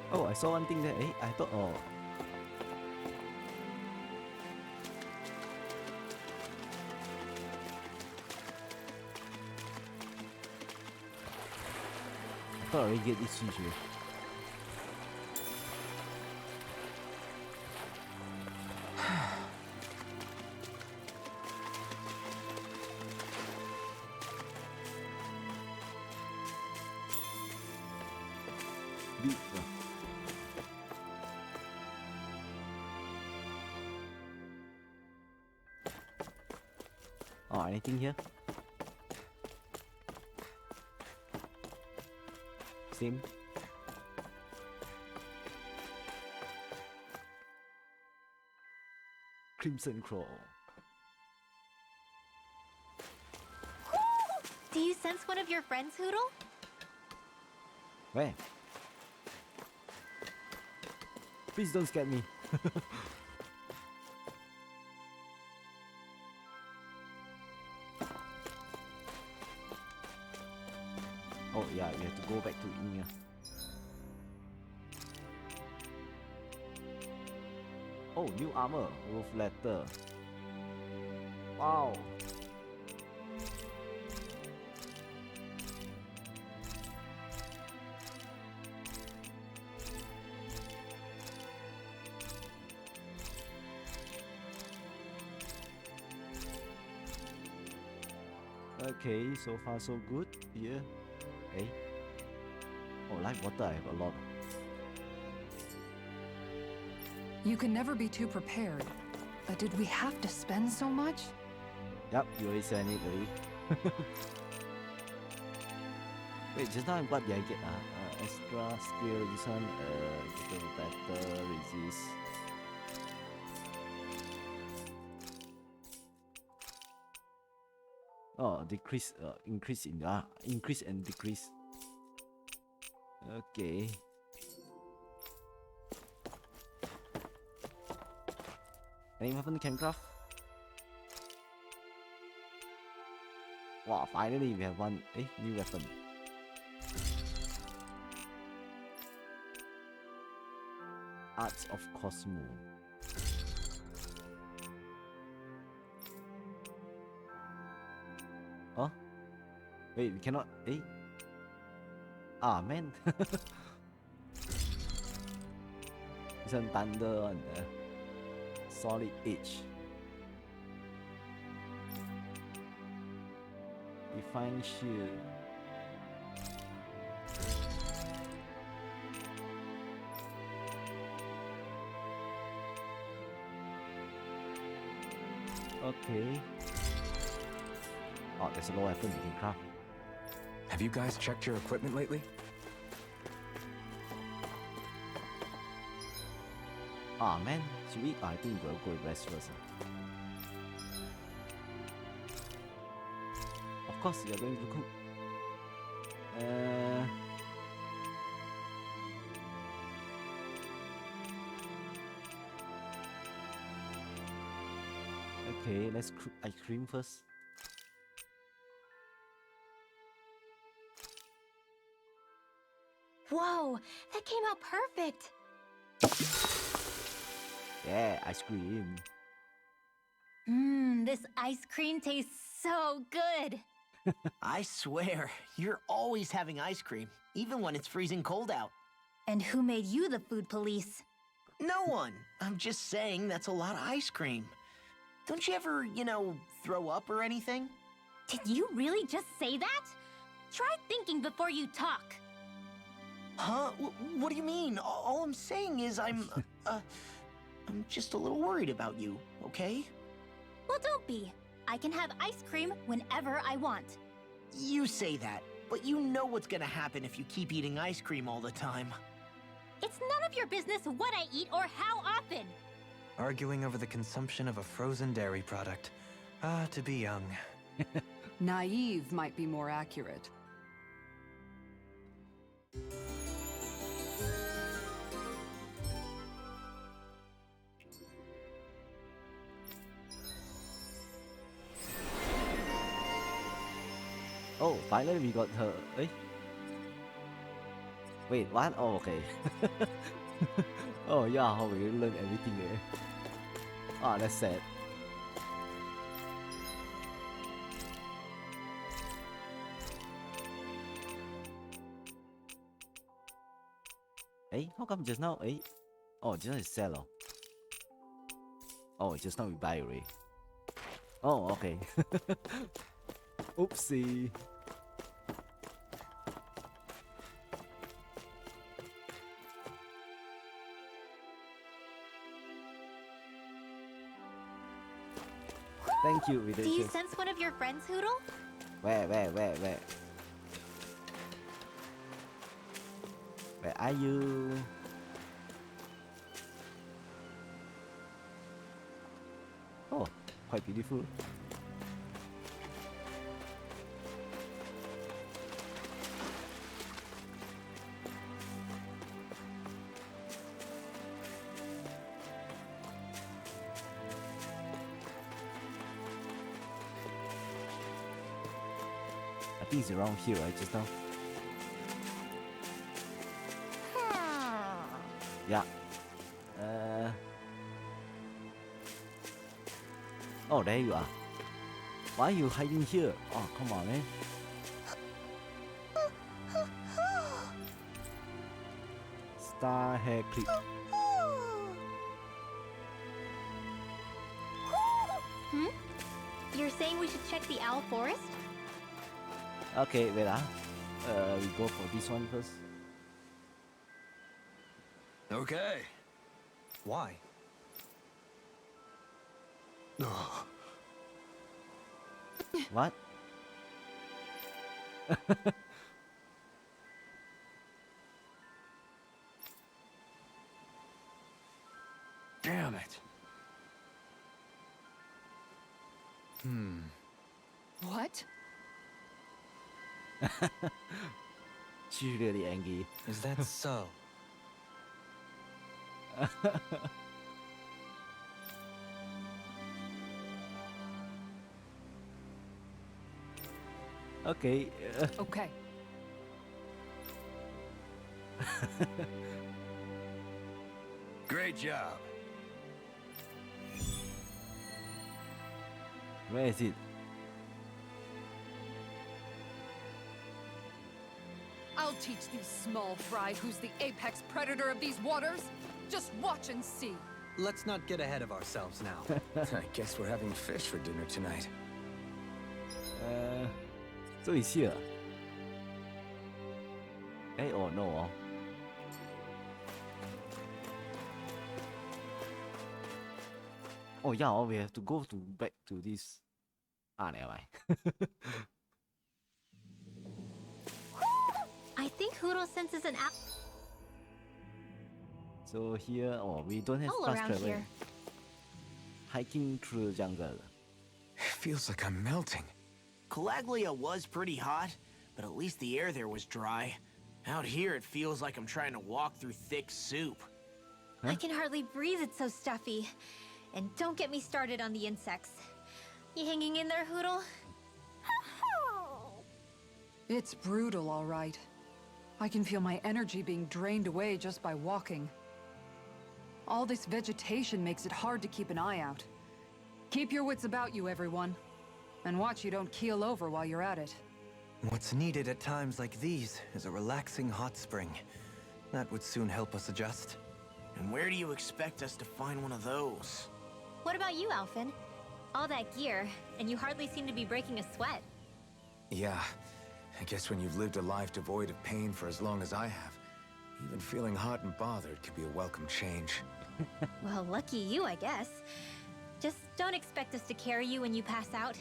Oh, I saw one thing there. Eh, I thought, oh. I thought I already get this switch here. Beat, oh, anything here? Same. Crimson Claw. Do you sense one of your friends, Hoodle? Where? Please don't scare me. Oh yeah, we have to go back to Inya. Oh, new armor, wolf letter. Wow. Okay, so far so good. Yeah. Okay. Oh, light water, I have a lot. You can never be too prepared. But did we have to spend so much? Yep, you already said it already. Wait, just now what did I get? Extra skill, this one, better resist. Oh, decrease, increase and decrease. Okay. Any weapon can craft? Wow, finally we have one new weapon. Arts of Cosmo. Huh? Wait, we cannot. Ah, man. This one thunder on solid edge. Define shield. Okay. Oh, there's a low weapon we can craft. Have you guys checked your equipment lately? Ah, man. Should we? I think we'll go with rest first. Of course, you're going to cook. Okay, let's cook ice cream first. Whoa, that came out perfect. Yeah, ice cream. This ice cream tastes so good. I swear, you're always having ice cream, even when it's freezing cold out. And who made you the food police? No one. I'm just saying that's a lot of ice cream. Don't you ever, throw up or anything? Did you really just say that? Try thinking before you talk. Huh? What do you mean? All I'm saying is I'm just a little worried about you, okay? Well, don't be. I can have ice cream whenever I want. You say that, but you know what's gonna happen if you keep eating ice cream all the time. It's none of your business what I eat or how often. Arguing over the consumption of a frozen dairy product. Ah, to be young. Naive might be more accurate. Oh, finally we got her. Eh? Wait, what? Oh, okay. Oh, yeah, how we learn everything there. Ah, that's sad. Hey, how come just now? Hey, oh, just now is sell. Oh, just now we buy already. Oh, okay. Oopsie. Thank you, Do you sense one of your friends, Hoodle? Where? Where are you? Oh, quite beautiful. I think it's around here, right? Just now. Yeah. Oh, there you are. Why are you hiding here? Oh, come on, man. Star hair clip. You're saying we should check the owl forest? Okay, wait we go for this one first. Okay. Why? What? Damn it. What? She's really angry. Is that so? Okay. Okay. Great job. Where is it? I'll teach these small fry who's the apex predator of these waters. Just watch and see. Let's not get ahead of ourselves now. I guess we're having fish for dinner tonight. So it's here. Hey, oh no. Oh yeah, we have to go back to this. Ah, never mind. I think Hoodle senses an owl So here, oh, we don't have all fast around travel. here. Hiking through the jungle. It feels like I'm melting. Calaglia was pretty hot, but at least the air there was dry. Out here, it feels like I'm trying to walk through thick soup. Huh? I can hardly breathe, it's so stuffy. And don't get me started on the insects. You hanging in there, Hoodle? It's brutal, all right. I can feel my energy being drained away just by walking. All this vegetation makes it hard to keep an eye out. Keep your wits about you, everyone. And watch you don't keel over while you're at it. What's needed at times like these is a relaxing hot spring. That would soon help us adjust. And where do you expect us to find one of those? What about you, Alphen? All that gear, and you hardly seem to be breaking a sweat. Yeah, I guess when you've lived a life devoid of pain for as long as I have, even feeling hot and bothered can be a welcome change. Well, lucky you, I guess. Just don't expect us to carry you when you pass out.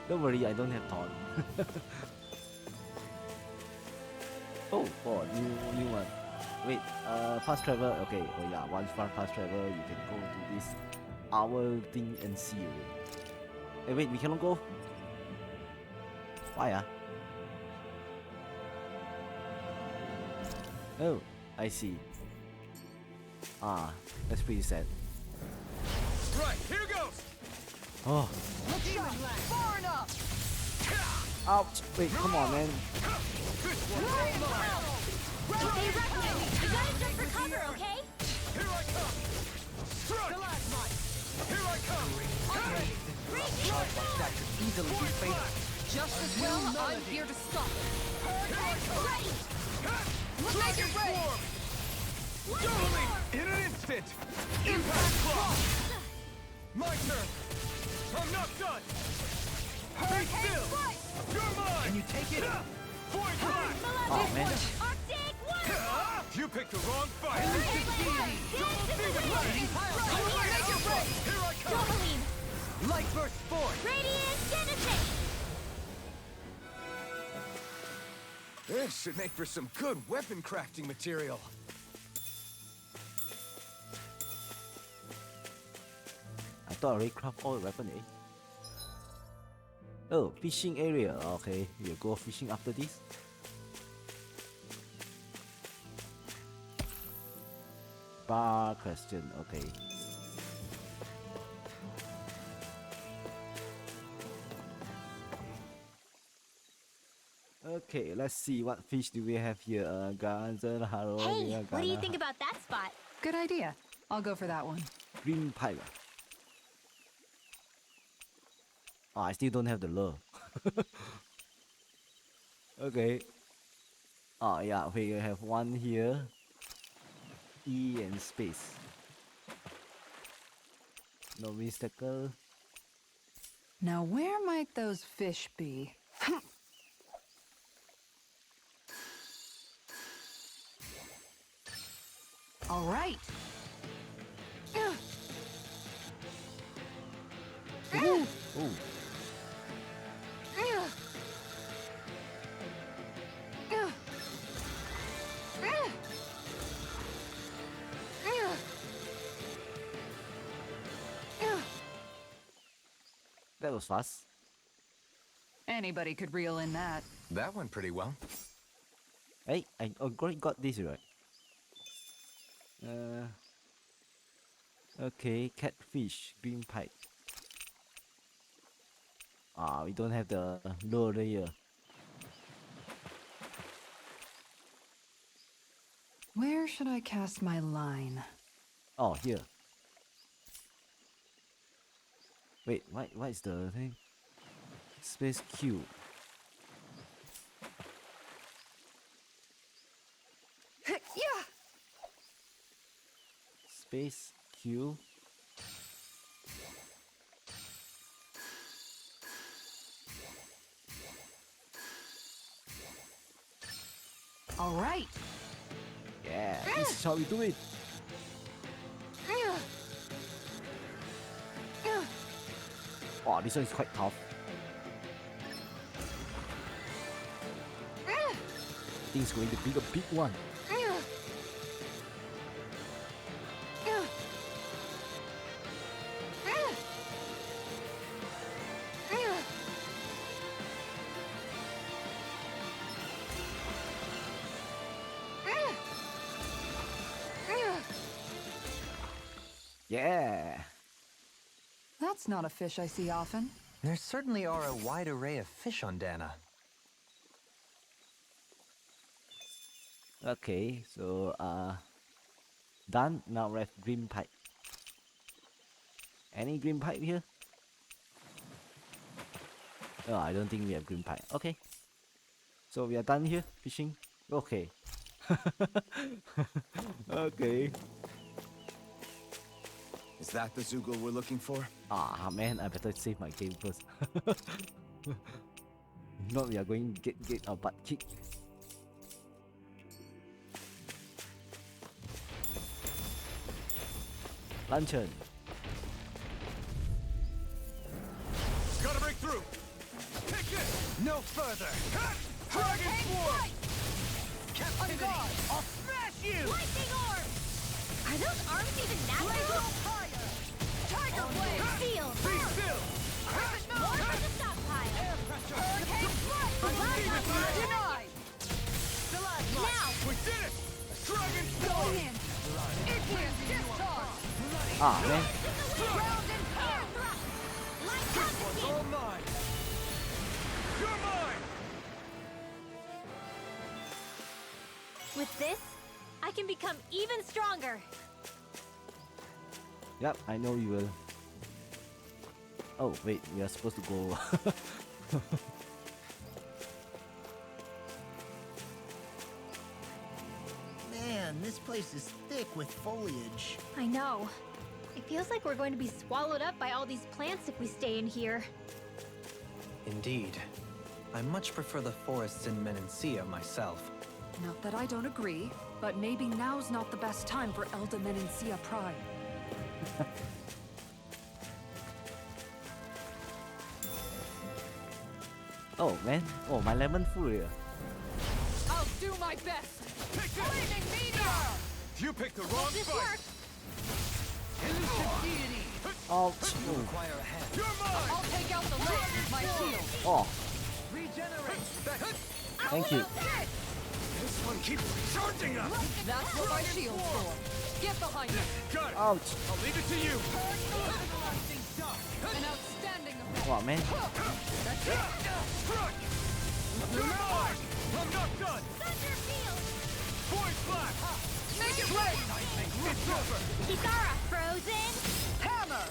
Don't worry, I don't have thought. Oh, oh, new one. Wait, fast travel. Okay, oh yeah, once fast travel, you can go to this owl thing and see it. Hey, wait, we cannot go. Why? Oh, I see. Ah, that's pretty sad. Right, here goes! Oh, Far enough! ouch! Wait, come on, man. This one won't lie! Hey, Rocky, you gotta jump for cover, okay? Here I come! Strut! Here I come! That could easily be fatal. Just as well, I'm here to stop it. Ready! Dragon Swarm! Doubling! In an instant! Impact Claw! My turn! I'm not done! Be still! You're mine! Can you take it? Void Flash! Oh man. Arctic Waterfall! You picked the wrong fight! Double Demon Blade! Here I come! Doubling! Light Burst Force! Radiant Genesis! This should make for some good weapon crafting material. I thought I already craft all the weapon, eh? Oh, fishing area. Okay, we'll go fishing after this. Bar question. Okay. Okay, let's see what fish do we have here. Ganzen, Haro, Hey, what do you think about that spot? Good idea. I'll go for that one. Green pipe. Oh, I still don't have the lure. Okay. Oh yeah, we have one here. E and space. No obstacle. Now, where might those fish be? All right. Ooh. That was fast. Anybody could reel in that. That went pretty well. Hey, I already got this right. Okay, catfish, green pipe. Ah, we don't have the lure here. Where should I cast my line? Oh, here. Wait, what is the thing? Space Q. Yeah. Space Q. All right. Yeah, this is how we do it. Oh, this one is quite tough. I think it's going to be a big one. Yeah. That's not a fish I see often. There certainly are a wide array of fish on Dana. Okay, so done. Now we have green pipe. Any green pipe here? Oh, I don't think we have green pipe. Okay. So we are done here fishing. Okay. Okay. Is that the Zoogle we're looking for? Ah man, I better save my game first. If not, we are going to get our butt kicked. Luncheon. Gotta break through. Take this. No further. Dragon Swarm. Captivity. I'll smash you! Lightning orb! Are those arms even natural? Tiger blade! Steel! Be still. More for the stockpile! Hurricane flood! Denied! Now! We did it. Dragon Go Swarm. in! Igneous discharge! Ah, man. Ground and air thrust! Light One's all mine. You're mine. With this, I can become even stronger. Yep, I know you will. Oh, wait, we are supposed to go. Man, this place is thick with foliage. I know. It feels like we're going to be swallowed up by all these plants if we stay in here. Indeed. I much prefer the forests in Menancia myself. Not that I don't agree, but maybe now's not the best time for Elda Menancia Pride. Oh, man. Oh, my lemon full here. I'll do my best! Take this. Flaming meteor! You picked the wrong This fight. works! Elusive deity! Oh, Require a hand. You're mine. I'll take out the lake with my shield! oh, Regenerate. thank you. This one keeps charging us. That's what my shield's for! Get behind me! Got it. Ouch. I'll leave it to you. An outstanding effect! Wow, man. Struck. You're mine. I'm not done. Thunder field! Voice blast. Make it rain! It's over. Kisara, frozen! Hammer!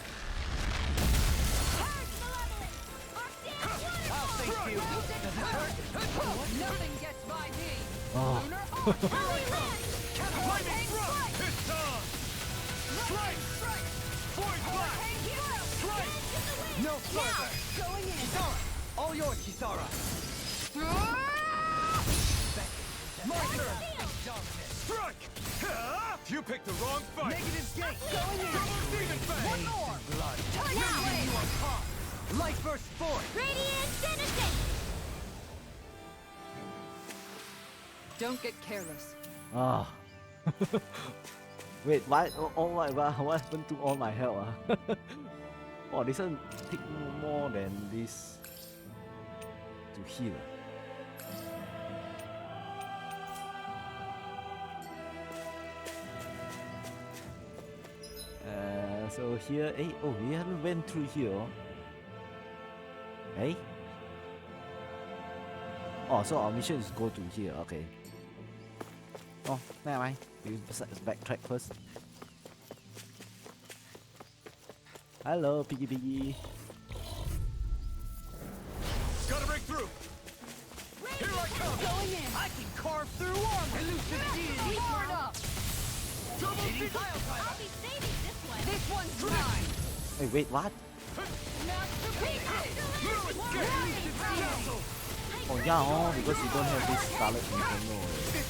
Purge malevolence! Arctic I'll thank you! Nothing gets by me! Oh, Lunar arc! Holy land! Lightning thrust. It's on. Strike. Voice blast. Strike. No further! Going in! Kisara! All yours, Kisara! My turn! Struck. You picked the wrong fight. Negative gate! Going in! Double demon fang. More! Blood! Tiger blade! You are caught! Light burst forth! Radiant Denison! Don't get careless. ah. Wait, why? Oh my god, what happened to all my health? Oh, this one take more than this to heal. So here, eh? Oh, we haven't went through here. Eh? Oh, so our mission is go to here. Okay. Oh, never mind. We backtrack first. Hello, Piggy Piggy. Gotta break through. Here I come. Going in! I can carve through armor! Elusive deity! Burn up! Double demon. I'll be saving this one! This one's mine! Hey, wait, what? Masterpieces! Oh yeah, oh, because we don't have this Scarlet Inferno.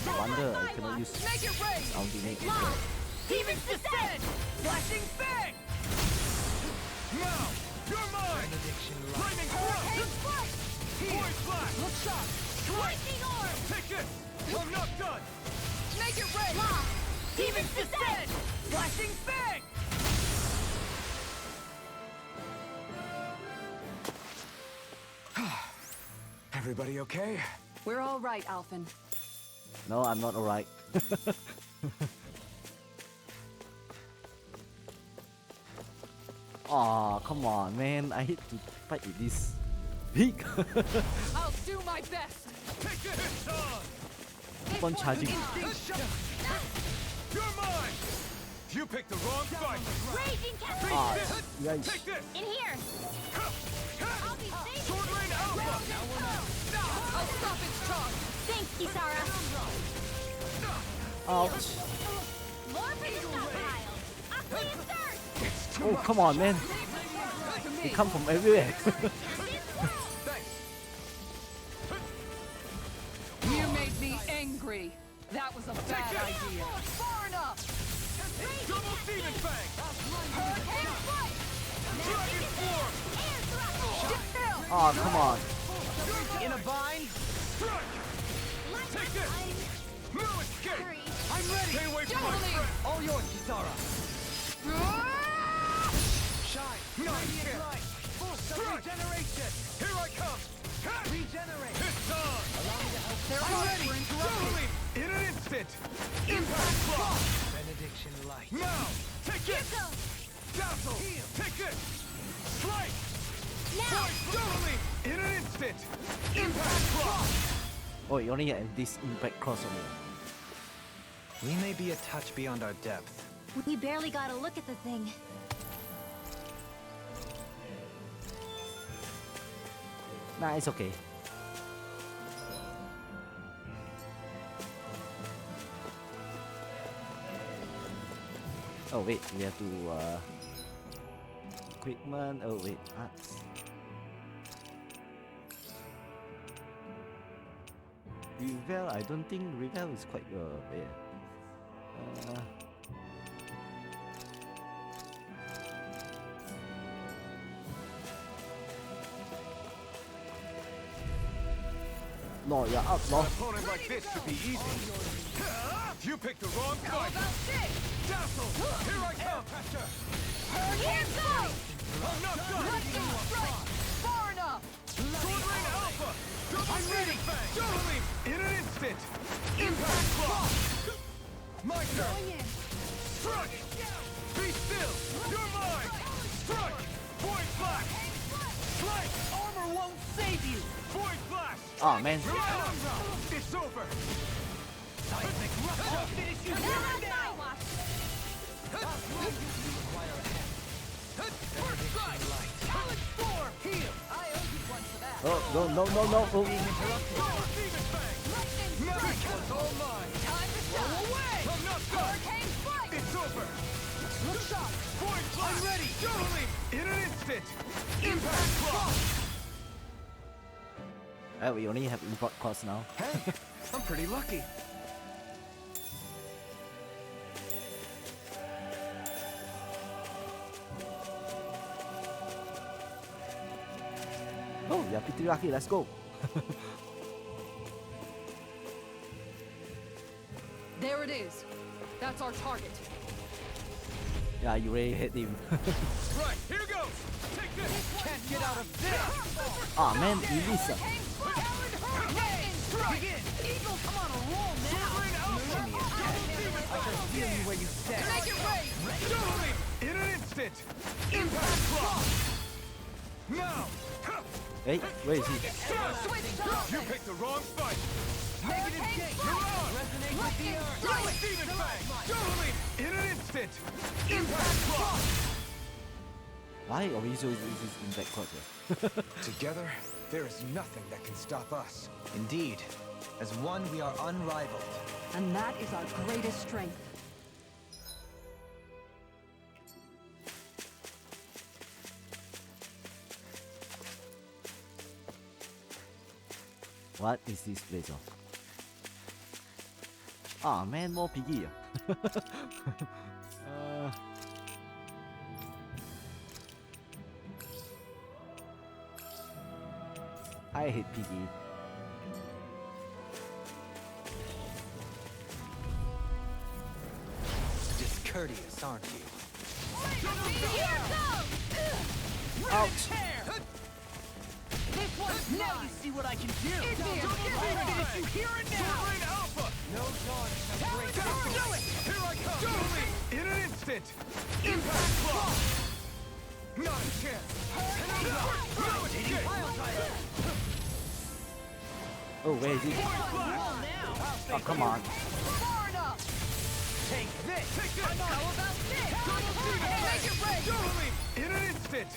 No wonder I cannot use Make it rain! ultimate. Demons descend! Flashing fang! Now, you're mine. Lightning thrust. Voice blast. Look sharp! Lightning orb! Take this. I'm not done. Make it rain! Demons descend! Flashing fang! Everybody okay? We're all right, Alphen. No, I'm not alright. Aw, come on, man. I hate to fight with this pig. I'll do my best! Take this. It's on. Keep on charging. You're mine. You picked the wrong fight. Raging Castle! Ah, Take yikes. this. In here! I'll be saving Sword Rain Alpha. I'll stop its charge! Thanks, Kisara! Ouch. More for the stockpile! Aqueous Thirst! Oh, come on, man. They come from everywhere. You made me angry! That was a bad idea! Far enough! Double demon fang. Dragon form! Oh, come on. In a bind? Strike! Take this! No escape! I'm ready! Stay away from my friend! All yours, Kisara. Shine! No Radiant chance! light! Force of Strike! regeneration! Here I come! Regenerate! It's on! Allow me to help their I'm life ready! for interrupting. Totally! In an instant! Impact block! Benediction light. Now! Take it! Dazzle! Take it! Strike! Totally! In an instant! Impact block! Oh, you only have this impact cross only. We may be a touch beyond our depth. We barely got a look at the thing. Nah, it's okay. Oh wait, we have to equipment. Oh wait, arts. Revel, I don't think Revel is quite bad. No, you're up, no. An opponent like this should be easy. You picked the wrong fight! Dazzle! Here I come! I'm not done! Far enough! Sword Rain Alpha! Double Demon Fang! Totally! In an instant! Impact block! My turn! Struck! Be still! You're mine! Struck! Void Flash! Strike! Armor won't save you! Void Flash! Oh man. It's over! Seismic rupture! Finish you here and now! First strike! Challenge storm! Heal! I owe you one for that. Oh no. Oh. Double Demon Fang! Now this one's all mine! Time to shine! Away! I'm not done! Hurricane strike! It's over! Look sharp! Void Flash! I'm ready! Totally! In an instant! Impact block! We only have import cost now. Hey! I'm pretty lucky! Oh, you're pretty lucky. Let's go. There it is. That's our target. Yeah, you already hit him. Right, here goes! Take this! Can't get out of this! Ah man, you missed. Begin! Eagle, come on a roll now! Rain Alpha! I can feel you where you stand. Make it rain! Totally! In an instant! Impact block! Now! Hey, where is he? You picked the wrong fight! Negative gate! You're on! Resonate with the earth! Double Demon Fang! Totally! In an instant! Impact block! Why always use this impact cross? Together, there is nothing that can stop us. Indeed, as one we are unrivaled. And that is our greatest strength. What is this place? Ah man, more piggy. I hate piggy. Discourteous, aren't you? Ouch! This one's now you see what I can do! Finish you here and Sword Rain Alpha! No dawn shall break Do it! Here I come! Totally! In an instant! Impact block! Not a chance! No escape! Oh, where is he? Oh, come on. Far enough! Take this! Take this! How about this? Make it rain! Totally! In an instant!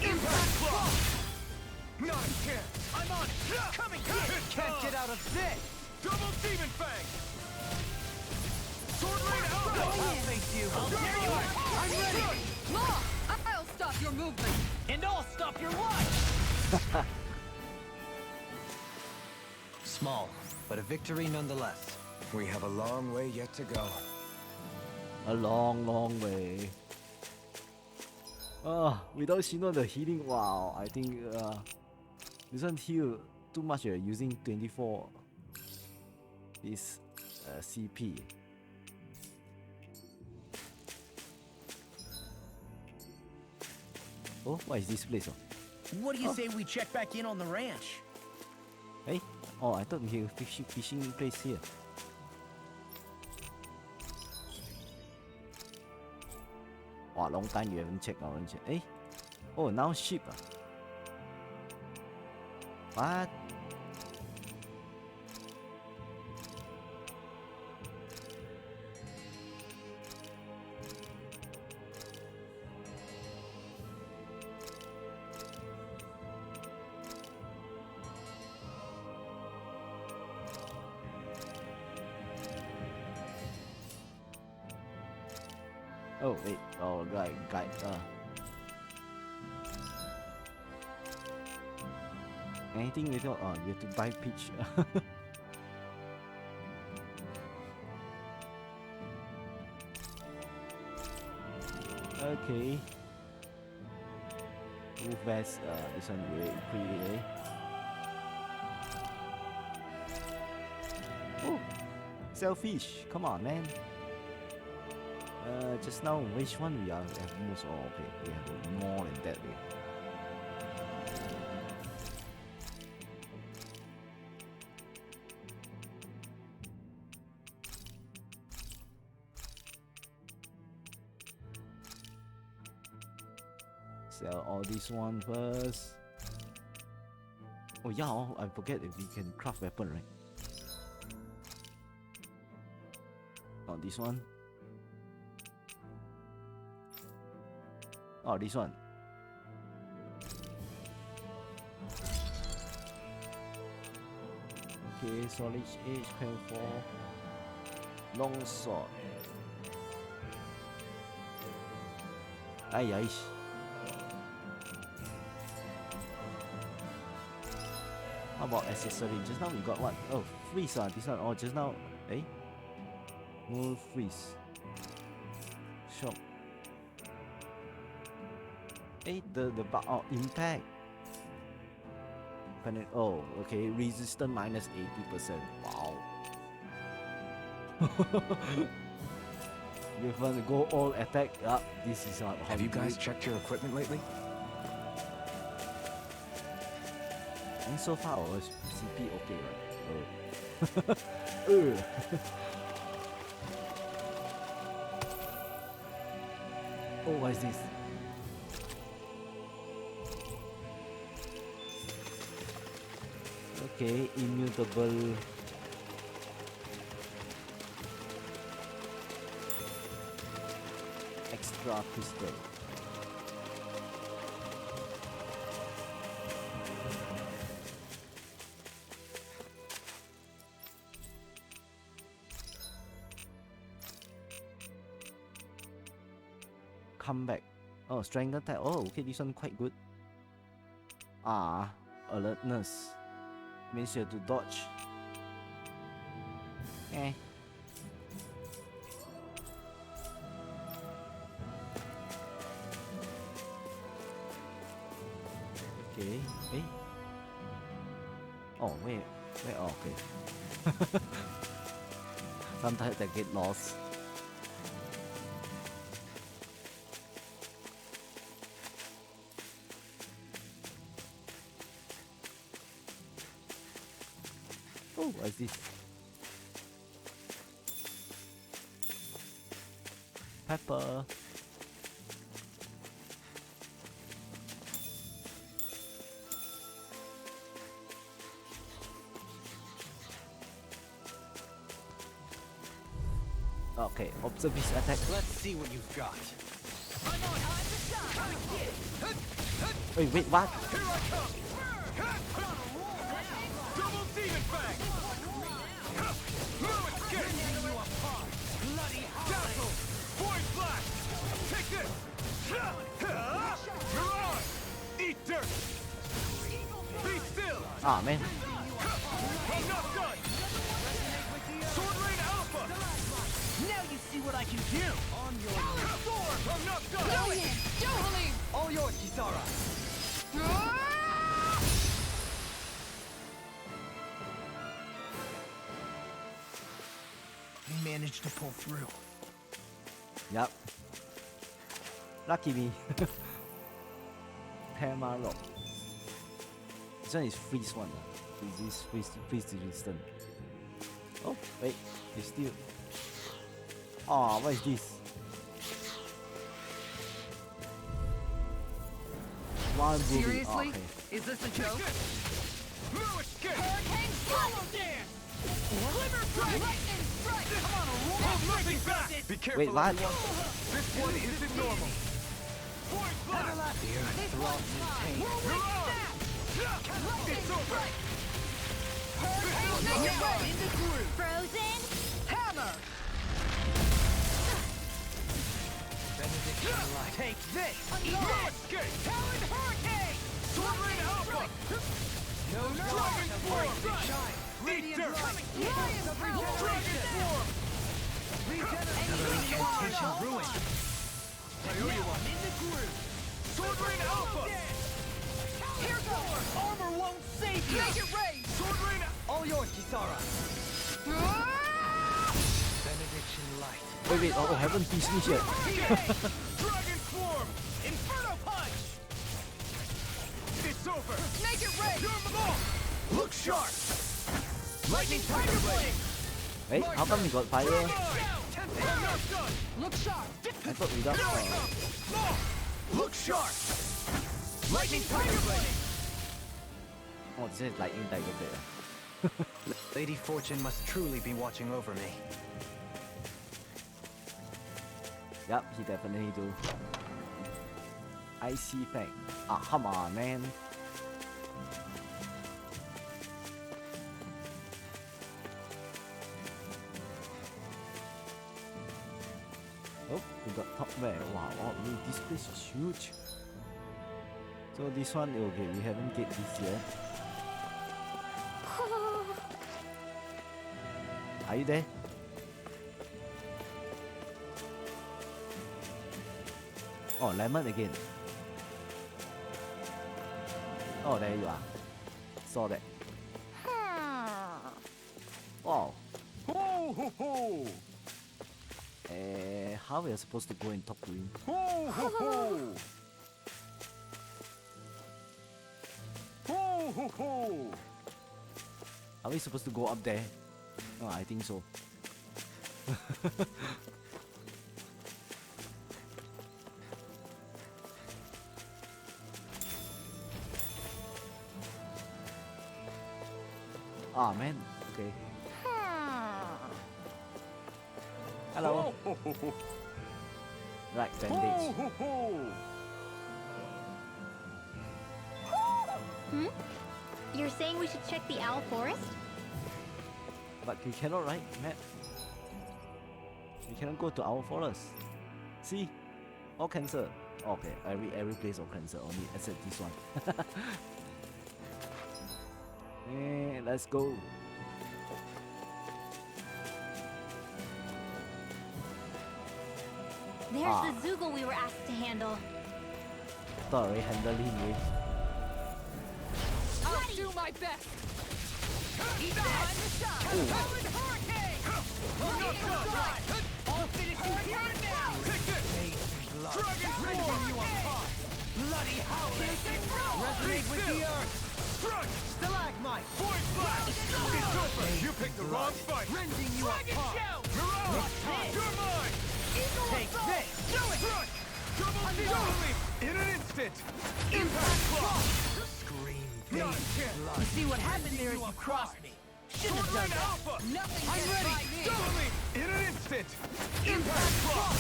Impact block! Not a chance! I'm on it! Coming here! Can't get out of this! Double Demon Fang! Sword Rain Alpha! I'll face you! I'll tear you apart! I'm ready! Law! I'll stop your movement! And I'll stop your life! Small, but a victory nonetheless. We have a long way yet to go. A long, long way. Without Shino the healing, wow, I think this one heal too much using 24 this CP. Oh, what is this place? What do you say we check back in on the ranch? Hey? Oh, I thought we have fishing place here. Wow, long time you haven't checked our ranch. Hey? Oh, now sheep. What? Oh wait, oh right, guide. Anything without you have to buy peach. Okay. Move vest, this one really pretty, eh? Oh, selfish. Come on, man. Just now, which one we are have most? Oh, okay, we have more than that. Sell all this one first. Oh yeah, oh, I forget if we can craft weapon, right? Oh, this one. Oh, this one. Okay, solid edge, crown 4. Long sword. Ay. How about accessory? Just now we got what? Oh, freeze this one. Oh, just now. Eh? More freeze. Shop. Eh, the impact. Oh, okay. Resistance minus 80%. Wow. You want to go all attack? This is not. Have you guys checked your equipment lately? And so far, our CP okay, right? Oh, what is this? Okay, immutable. Extra pistol. Come back. Oh, strength attack. Oh, okay, this one quite good. Alertness. Means you have to dodge. Eh. Okay. Eh. Oh, wait. Oh, okay. Sometimes I get lost. Oh, what is this? Pepper. Okay, observe his attack. Let's see what you've got. Wait, what? Here I come! Double demon fang! Blue escape! Bloody dazzle! Void flash! Take this! Mirage! Eat dirt! Be still! Man. I'm not done! Sword rain alpha! Now you see what I can do! On your sword! I'm not done! Go ahead! Don't believe! All yours, Kisara. We managed to pull through. Yup. Lucky me. Hammer rock. This one is freeze one. Freeze resistant. Oh, wait. It's still. Oh, what is this? One booby. Seriously? Okay. Is this a joke? No escape! Hurricane Swallow Dance! Sliver Dragon! Lightning Strike! Come on, Hold nothing back! Be careful, Wait, what? everyone. This one isn't normal. Void blast! Everlasting! This one's mine! You're on! It's over! Hurricane Swallow in the groove! Frozen? Hammer! Benediction Light! Take this! No escape! Talon Hurricane! Sword Rain Alpha! No Dragon Form! Shine! Radiant Radiant Light! Lion Power! Dragon Form! Regeneration ruin! I owe you one. In the groove! Sword Rain Alpha! Here goes! Armor won't save you! Make it rain! Sword Rain All yours, Kisara! Benediction Light! Wait, oh, haven't finished yet. Dragon Form! Inferno Punch! It's over! Make it rain! You're them all! Look sharp! Lightning Tiger Blade! Wait, how come we got fire? I'm not done! Look sharp! I thought without. Here I come! Look sharp! Lightning Tiger Blade! Oh, this is lightning tiger blade. Lady Fortune must truly be watching over me. Yup, he definitely do. Icy Fang. Ah, come on, man. Oh, we got top there. Wow, oh, this place is huge. So this one, okay, we haven't get this yet. Are you there? Oh, lemon again. Oh, there you are. Saw that. Wow. Ho ho ho! How we are supposed to go and talk to him? Ho ho ho! Ho ho ho! Are we supposed to go up there? Oh, I think so. Ah, man. Okay. Hello. Ho ho ho! Right, Ho bandage. ho ho! You're saying we should check the Owl Forest? But we cannot, right, Matt? We cannot go to our forest. See? All cancel. Okay, every place all cancel, only except this one. Let's go. There's the Zoogle we were asked to handle. Thought I already handled him with. I'll do my best! Eat behind the sun! Talon Hurricane! I'll finish you here and now! Take this! Dragon Form! You apart! Bloody howling! Resonate with the earth! Strike! Stalagmite! Void blast! It's over! You picked the wrong fight! Rending you apart! Mirage! You're mine! Take this! Do it! Strike! Double leap! In an instant! Impact block! Scream Not baby chance! blood! You see what happened there is you crossed me. Shouldn't Sword have done Rain that. Alpha! Nothing I'm gets ready! by me! Double leap! In an instant! Impact block!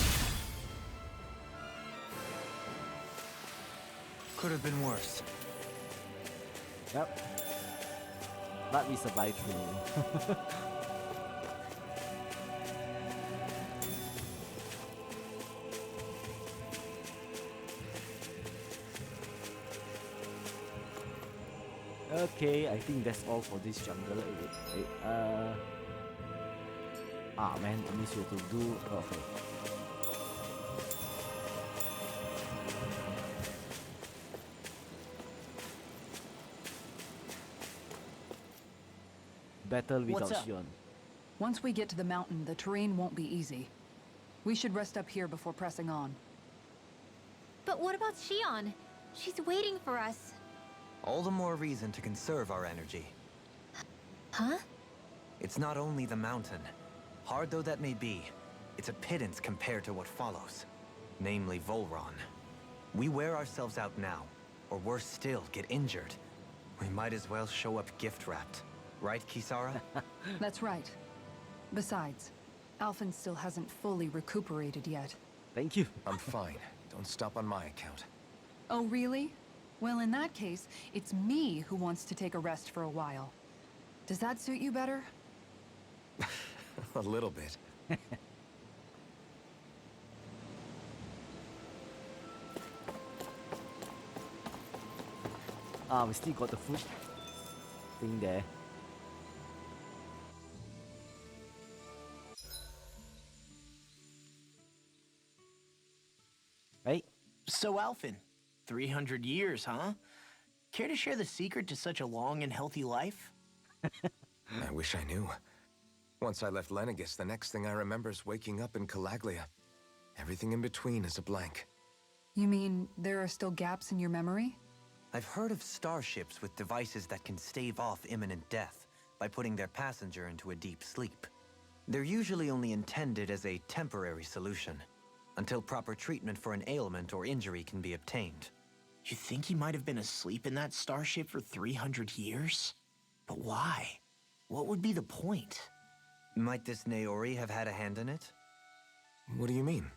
Could have been worse. Yep. But we survived through. Okay, I think that's all for this jungle. Ah man, I miss you to do. Okay. battle What's without up? Shion. Once we get to the mountain, the terrain won't be easy. We should rest up here before pressing on. But what about Shion? She's waiting for us. All the more reason to conserve our energy. Huh? It's not only the mountain. Hard though that may be, it's a pittance compared to what follows. Namely Volron. We wear ourselves out now, or worse still, get injured. We might as well show up gift-wrapped. Right, Kisara? That's right. Besides, Alphen still hasn't fully recuperated yet. Thank you. I'm fine. Don't stop on my account. Oh, really? Well, in that case, it's me who wants to take a rest for a while. Does that suit you better? A little bit. We still got the food thing there. Right? So, Alphen, 300 years, huh? Care to share the secret to such a long and healthy life? I wish I knew. Once I left Lenegis, the next thing I remember is waking up in Calaglia. Everything in between is a blank. You mean there are still gaps in your memory? I've heard of starships with devices that can stave off imminent death by putting their passenger into a deep sleep. They're usually only intended as a temporary solution, until proper treatment for an ailment or injury can be obtained. You think he might have been asleep in that starship for 300 years? But why? What would be the point? Might this Naori have had a hand in it? What do you mean?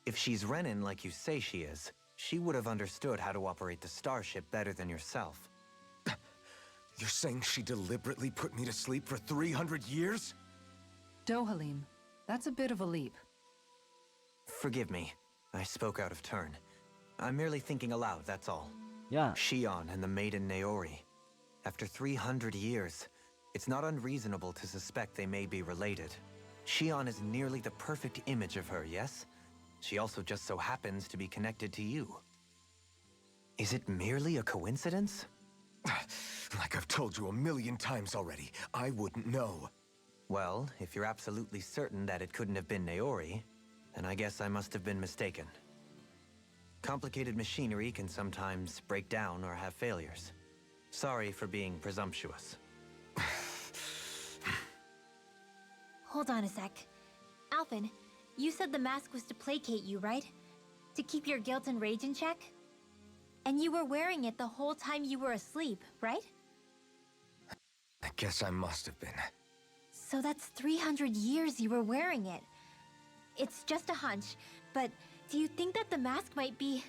If she's Renin like you say she is, she would have understood how to operate the starship better than yourself. You're saying she deliberately put me to sleep for 300 years? Dohalim, that's a bit of a leap. Forgive me, I spoke out of turn. I'm merely thinking aloud, that's all. Yeah. Shion and the maiden Naori. After 300 years, it's not unreasonable to suspect they may be related. Shion is nearly the perfect image of her, yes? She also just so happens to be connected to you. Is it merely a coincidence? Like I've told you a million times already, I wouldn't know. Well, if you're absolutely certain that it couldn't have been Naori, then I guess I must have been mistaken. Complicated machinery can sometimes break down or have failures. Sorry for being presumptuous. Hold on a sec. Alphen, you said the mask was to placate you, right? To keep your guilt and rage in check? And you were wearing it the whole time you were asleep, right? I guess I must have been. So that's 300 years you were wearing it. It's just a hunch, but do you think that the mask might be...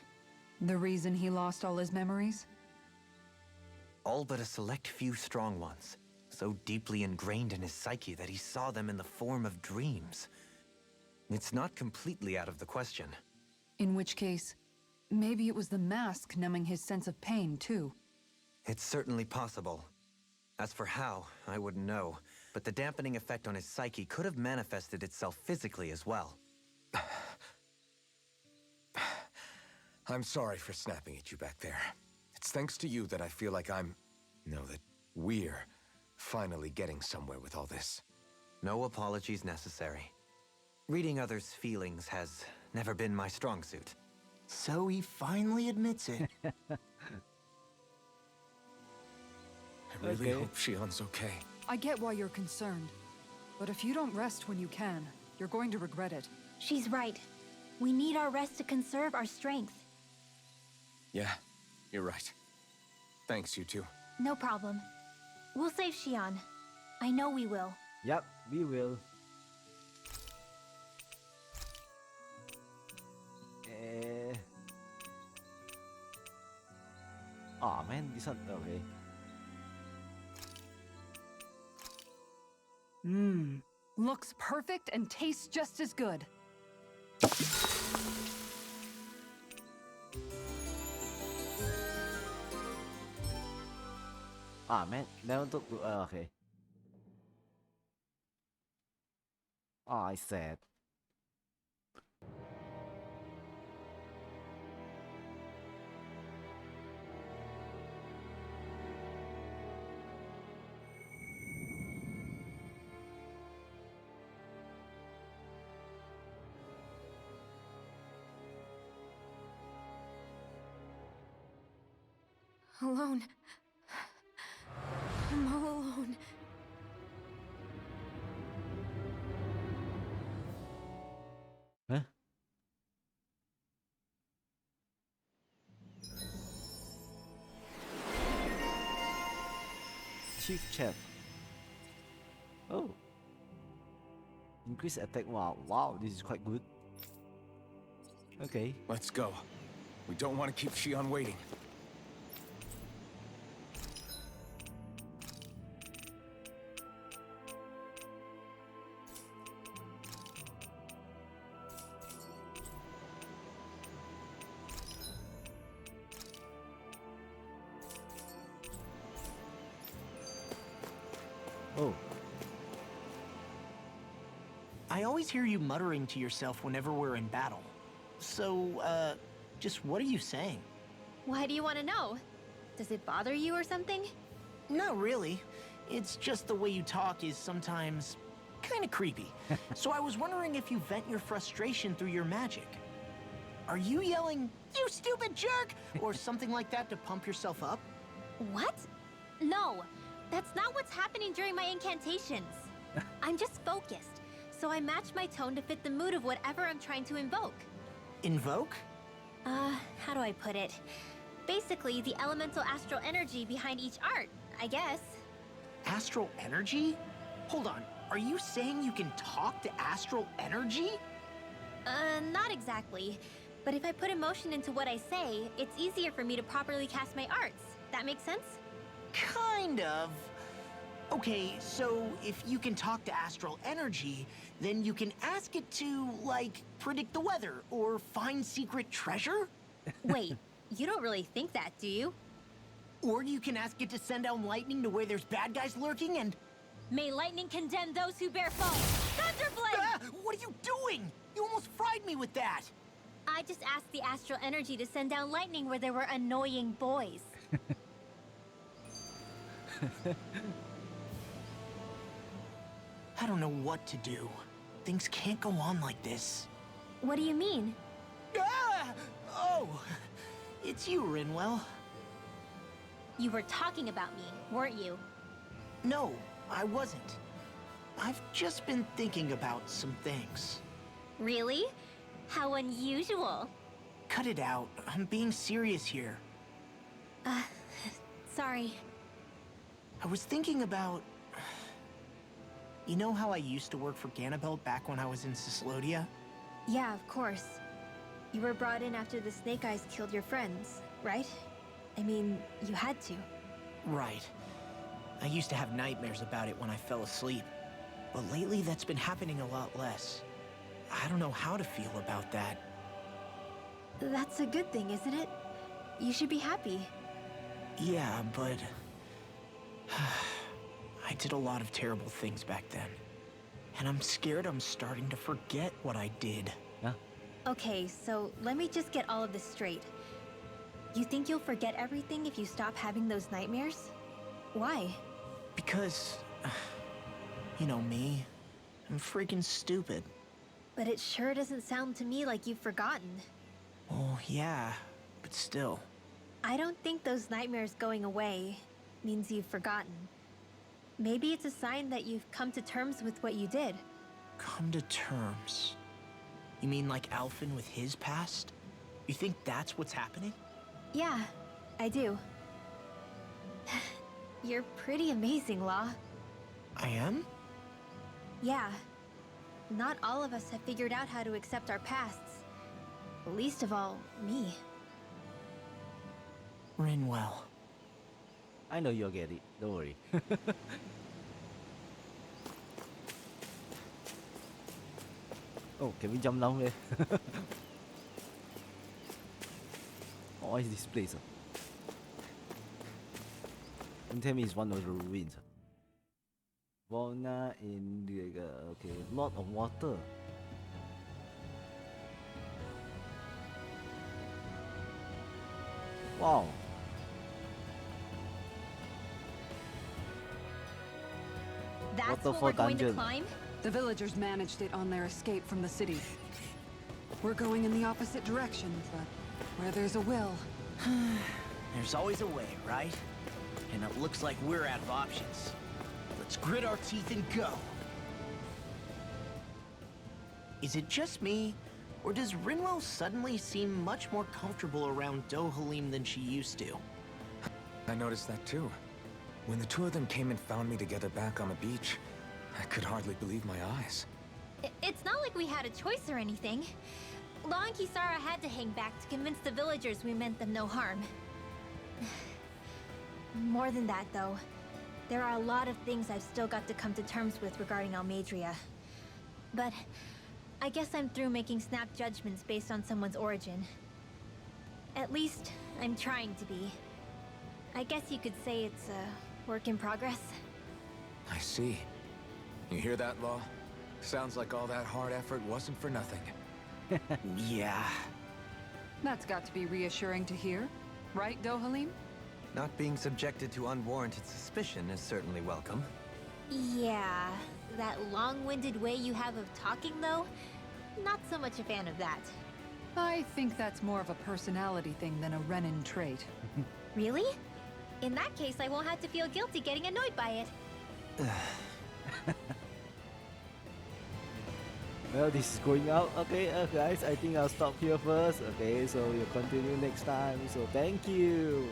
The reason he lost all his memories? All but a select few strong ones, so deeply ingrained in his psyche that he saw them in the form of dreams. It's not completely out of the question. In which case, maybe it was the mask numbing his sense of pain, too. It's certainly possible. As for how, I wouldn't know, but the dampening effect on his psyche could have manifested itself physically as well. I'm sorry for snapping at you back there. It's thanks to you that I feel like that we're finally getting somewhere with all this. No apologies necessary. Reading others' feelings has never been my strong suit. So he finally admits it. I really Okay. hope Shion's okay. I get why you're concerned. But if you don't rest when you can, you're going to regret it. She's right. We need our rest to conserve our strength. Yeah, you're right. Thanks, you two. No problem. We'll save Shion. I know we will. Yep, we will. Oh man, this one, okay. Mmm. Looks perfect and tastes just as good. Ah man, never talk to, okay. Oh, I said. Alone. I'm all alone. Huh? Chief Chef. Oh. Increase attack. Wow, this is quite good. Okay. Let's go. We don't want to keep Shion waiting. Oh. I always hear you muttering to yourself whenever we're in battle. So, just what are you saying? Why do you want to know? Does it bother you or something? Not really. It's just the way you talk is sometimes kind of creepy. So I was wondering if you vent your frustration through your magic. Are you yelling, "You stupid jerk," or something like that to pump yourself up? What? No, that's not what's happening during my incantations. I'm just focused, so I match my tone to fit the mood of whatever I'm trying to invoke. Invoke? How do I put it? Basically, the elemental astral energy behind each art, I guess. Astral energy? Hold on, are you saying you can talk to astral energy? Not exactly. But if I put emotion into what I say, it's easier for me to properly cast my arts. That makes sense? Kind of. Okay, so if you can talk to astral energy, then you can ask it to, like, predict the weather or find secret treasure? Wait, you don't really think that, do you? Or you can ask it to send down lightning to where there's bad guys lurking and... May lightning condemn those who bear false! Thunderblade! Ah, what are you doing? You almost fried me with that! I just asked the astral energy to send down lightning where there were annoying boys. I don't know what to do. Things can't go on like this. What do you mean? Ah! Oh! It's you, Rinwell. You were talking about me, weren't you? No, I wasn't. I've just been thinking about some things. Really? How unusual. Cut it out. I'm being serious here. Sorry. I was thinking about... You know how I used to work for Ganabelt back when I was in Ciclodia? Yeah, of course. You were brought in after the Snake Eyes killed your friends, right? I mean, you had to. Right. I used to have nightmares about it when I fell asleep. But lately that's been happening a lot less. I don't know how to feel about that. That's a good thing, isn't it? You should be happy. Yeah, but... I did a lot of terrible things back then. And I'm scared I'm starting to forget what I did. Huh? Okay, so let me just get all of this straight. You think you'll forget everything if you stop having those nightmares? Why? Because... You know me. I'm freaking stupid. But it sure doesn't sound to me like you've forgotten. Oh, yeah. But still. I don't think those nightmares going away means you've forgotten. Maybe it's a sign that you've come to terms with what you did. Come to terms? You mean like Alphen with his past? You think that's what's happening? Yeah, I do. You're pretty amazing, Law. I am? Yeah. Not all of us have figured out how to accept our pasts. Least of all, me. Rinwell. I know you'll get it. Don't worry. Oh, can we jump down there? Oh, what is this place? Don't tell me it's one of the ruins. Volna in the okay, lot of water. Wow. That's what Waterfall we're going to dungeon. climb? The villagers managed it on their escape from the city. We're going in the opposite direction, but where there's a will. There's always a way, right? And it looks like we're out of options. Let's grit our teeth and go. Is it just me, or does Rinwell suddenly seem much more comfortable around Dohalim than she used to? I noticed that too. When the two of them came and found me together back on the beach, I could hardly believe my eyes. It's not like we had a choice or anything. Law and Kisara had to hang back to convince the villagers we meant them no harm. More than that, though, there are a lot of things I've still got to come to terms with regarding Almadria. But I guess I'm through making snap judgments based on someone's origin. At least, I'm trying to be. I guess you could say it's a work in progress. I see. You hear that, Law? Sounds like all that hard effort wasn't for nothing. Yeah. That's got to be reassuring to hear. Right, Dohalim? Not being subjected to unwarranted suspicion is certainly welcome. Yeah, that long-winded way you have of talking, though, not so much a fan of that. I think that's more of a personality thing than a Renin trait. Really? In that case, I won't have to feel guilty getting annoyed by it. Well, this is going out. Okay, guys, I think I'll stop here first. Okay, so we'll continue next time. So thank you.